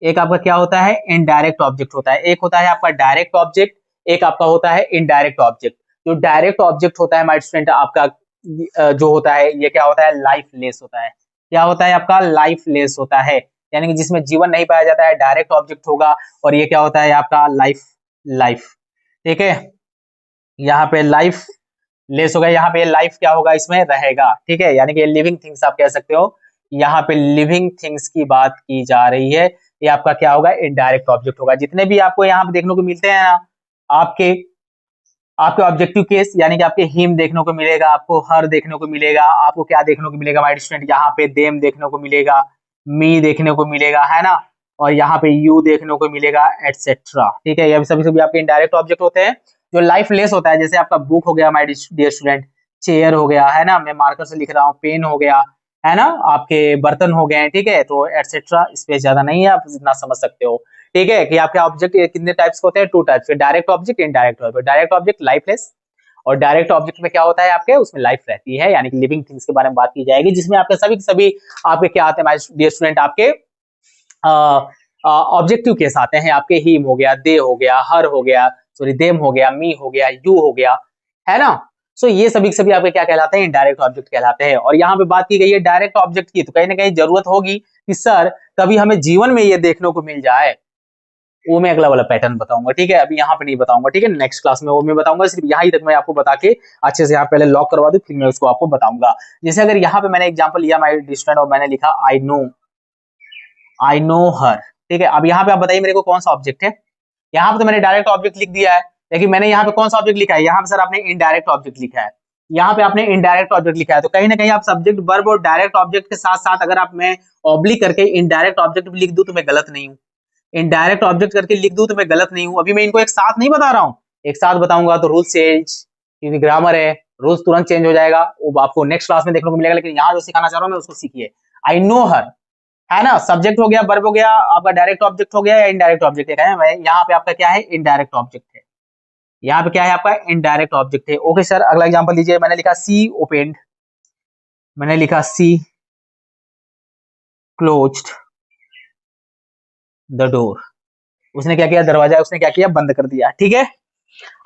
एक आपका क्या होता है, इनडायरेक्ट ऑब्जेक्ट होता है। एक होता है आपका डायरेक्ट ऑब्जेक्ट, एक आपका होता है इनडायरेक्ट ऑब्जेक्ट। जो डायरेक्ट ऑब्जेक्ट होता है माय स्टूडेंट आपका जो होता है, ये क्या होता है, लाइफलेस होता है। क्या होता है आपका, लाइफलेस होता है, यानी कि जिसमें जीवन नहीं पाया जाता है, डायरेक्ट ऑब्जेक्ट होगा। और ये क्या होता है आपका, लाइफ। ठीक है, यहाँ पे लाइफ लेस होगा, यहाँ पे लाइफ क्या होगा, इसमें रहेगा। ठीक है, यानी कि लिविंग थिंग्स आप कह सकते हो। यहाँ पे लिविंग थिंग्स की बात की जा रही है। ये आपका क्या होगा, इनडायरेक्ट ऑब्जेक्ट होगा। जितने भी आपको यहाँ पे देखने को मिलते हैं ना, आपके आपके ऑब्जेक्टिव केस, यानी कि आपके हिम देखने को मिलेगा, आपको हर देखने को मिलेगा, आपको क्या देखने को मिलेगा माय स्टूडेंट, यहाँ पे देम देखने को मिलेगा, मी देखने को मिलेगा, है ना, और यहाँ पे यू देखने को मिलेगा, एटसेट्रा। ठीक है, ये सभी सभी आपके इनडायरेक्ट ऑब्जेक्ट होते हैं। जो लाइफ लेस होता है, जैसे आपका बुक हो गया माय डियर स्टूडेंट, चेयर हो गया, है ना, मैं मार्कर से लिख रहा हूँ, पेन हो गया, है ना, आपके बर्तन हो गए। ठीक है, तो एटसेट्रा, स्पेस ज्यादा नहीं है, आप जितना समझ सकते हो। ठीक है, कि आपके ऑब्जेक्ट कितने टाइप्स के होते हैं, 2 टाइप्स के, direct object, indirect object. Direct object lifeless, और डायरेक्ट ऑब्जेक्ट में क्या होता है आपके, उसमें लाइफ रहती है, यानी कि लिविंग थिंग्स के बारे में बात की जाएगी, जिसमें आपके सभी सभी आपके क्या आते हैं माय डियर स्टूडेंट, आपके ऑब्जेक्टिव केस आते हैं। आपके हिम हो गया, दे हो गया, हर हो गया, सॉरी देम हो गया, मी हो गया, यू हो गया, है ना। सो ये सभी सभी आपके क्या कहलाते हैं, इनडायरेक्ट ऑब्जेक्ट कहलाते हैं। और यहाँ पे बात की गई है डायरेक्ट ऑब्जेक्ट की, तो कहीं ना कहीं जरूरत होगी कि सर कभी हमें जीवन में ये देखने को मिल जाए, वो मैं अगला वाला पैटर्न बताऊंगा। ठीक है, अभी यहाँ पे नहीं बताऊंगा। ठीक है, नेक्स्ट क्लास में वो मैं बताऊंगा, सिर्फ यहाँ ही तक मैं आपको बता के अच्छे से यहाँ पहले लॉक करवा दूं, फिर मैं उसको आपको बताऊंगा। जैसे अगर यहाँ पे मैंने एग्जांपल लिया माय डिस्टेंट, और मैंने लिखा आई नो हर। ठीक है, अब यहाँ पे आप बताइए मेरे को कौन सा ऑब्जेक्ट है। यहाँ पे तो मैंने डायरेक्ट ऑब्जेक्ट लिख दिया है, लेकिन मैंने यहाँ पे कौन सा ऑब्जेक्ट लिखा है, यहाँ पे सर आपने इनडायरेक्ट ऑब्जेक्ट लिखा है। यहाँ पे आपने इनडायरेक्ट ऑब्जेक्ट लिखा है, तो कहीं ना कहीं आप सब्जेक्ट वर्ब और डायरेक्ट ऑब्जेक्ट के साथ साथ अगर आप मैं ऑब्लिक करके इनडायरेक्ट ऑब्जेक्ट भी लिख दूं तो मैं गलत नहीं हूँ, इनडायरेक्ट ऑब्जेक्ट करके लिख दूं तो मैं गलत नहीं हूं। अभी मैं इनको एक साथ नहीं बता रहा हूं, एक साथ बताऊंगा तो रूल चेंज, क्योंकि ग्रामर है, रूल्स तुरंत चेंज हो जाएगा, वो आपको नेक्स्ट क्लास में देखने को मिलेगा। लेकिन यहाँ जो सिखाना चाह रहा हूं मैं उसको सीखिए। आई नो हर, है ना, सब्जेक्ट हो गया, वर्ब हो गया, आपका डायरेक्ट ऑब्जेक्ट हो गया या इनडायरेक्ट ऑब्जेक्ट है। यहाँ पे आपका क्या है, इनडायरेक्ट ऑब्जेक्ट है। यहाँ पे क्या है आपका, इनडायरेक्ट ऑब्जेक्ट है। ओके सर, अगला एग्जांपल लीजिए। मैंने लिखा सी ओपेंड, मैंने लिखा सी क्लोज्ड द डोर। उसने क्या किया, दरवाजा उसने क्या किया, बंद कर दिया। ठीक है,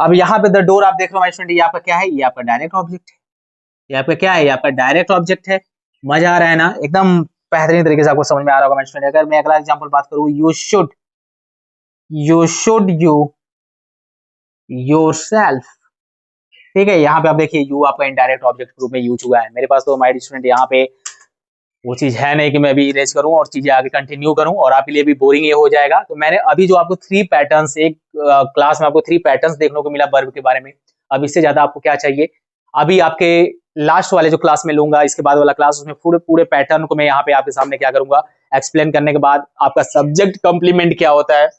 अब यहाँ पे द डोर आप देख रहे हो माय स्टूडेंट, ये आपका क्या है, ये आपका डायरेक्ट ऑब्जेक्ट है। ये आपका क्या है, ये आपका डायरेक्ट ऑब्जेक्ट है। मजा आ रहा है ना, एकदम बेहतरीन तरीके से आपको समझ में आ रहा होगा माय स्टूडेंट। अगर मैं अगला एग्जांपल बात करूं, यू शुड यू योरसेल्फ। ठीक है, यहाँ पे आप देखिए यू आपका इनडायरेक्ट ऑब्जेक्ट के रूप में यूज हुआ है। मेरे पास तो माय स्टूडेंट यहाँ पे वो चीज है नहीं कि मैं अभी इरेज करूं और चीजें आगे कंटिन्यू करूं, और आपके लिए भी बोरिंग ये हो जाएगा। तो मैंने अभी जो आपको 3 पैटर्न्स, एक क्लास में आपको 3 पैटर्न्स देखने को मिला वर्ब के बारे में। अब इससे ज्यादा आपको क्या चाहिए। अभी आपके लास्ट वाले जो क्लास में लूंगा, इसके बाद वाला क्लास, उसमें पूरे पूरे पैटर्न को मैं यहाँ पे आपके सामने क्या करूंगा, एक्सप्लेन करने के बाद आपका सब्जेक्ट कंप्लीमेंट क्या होता है,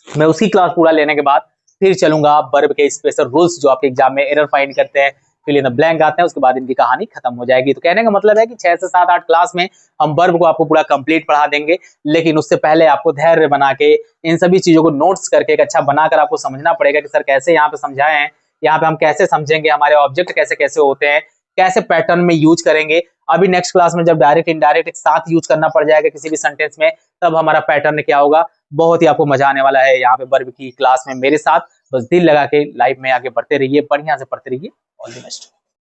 मैं उसकी क्लास पूरा लेने के बाद फिर चलूंगा वर्ब के स्पेशल रूल्स जो आपके एग्जाम में एरर फाइंड करते हैं, फिल इन द ब्लैंक आते हैं, उसके बाद इनकी कहानी खत्म हो जाएगी। तो कहने का मतलब है कि 6 से 7 8 क्लास में हम वर्ब को आपको पूरा कंप्लीट पढ़ा देंगे, लेकिन उससे पहले आपको धैर्य बना के इन सभी चीजों को नोट्स करके एक अच्छा बनाकर आपको समझना पड़ेगा कि सर कैसे यहाँ पे समझाए हैं, यहाँ पे हम कैसे समझेंगे, हमारे ऑब्जेक्ट कैसे कैसे होते हैं, कैसे पैटर्न में यूज करेंगे। अभी नेक्स्ट क्लास में जब डायरेक्ट इनडायरेक्ट एक साथ यूज करना पड़ जाएगा किसी भी सेंटेंस में, तब हमारा पैटर्न क्या होगा, बहुत ही आपको मजा आने वाला है यहाँ पे वर्ब की क्लास में मेरे साथ। बस दिल लगा के लाइफ में आगे बढ़ते रहिए, बढ़िया से पढ़ते रहिए। All the best.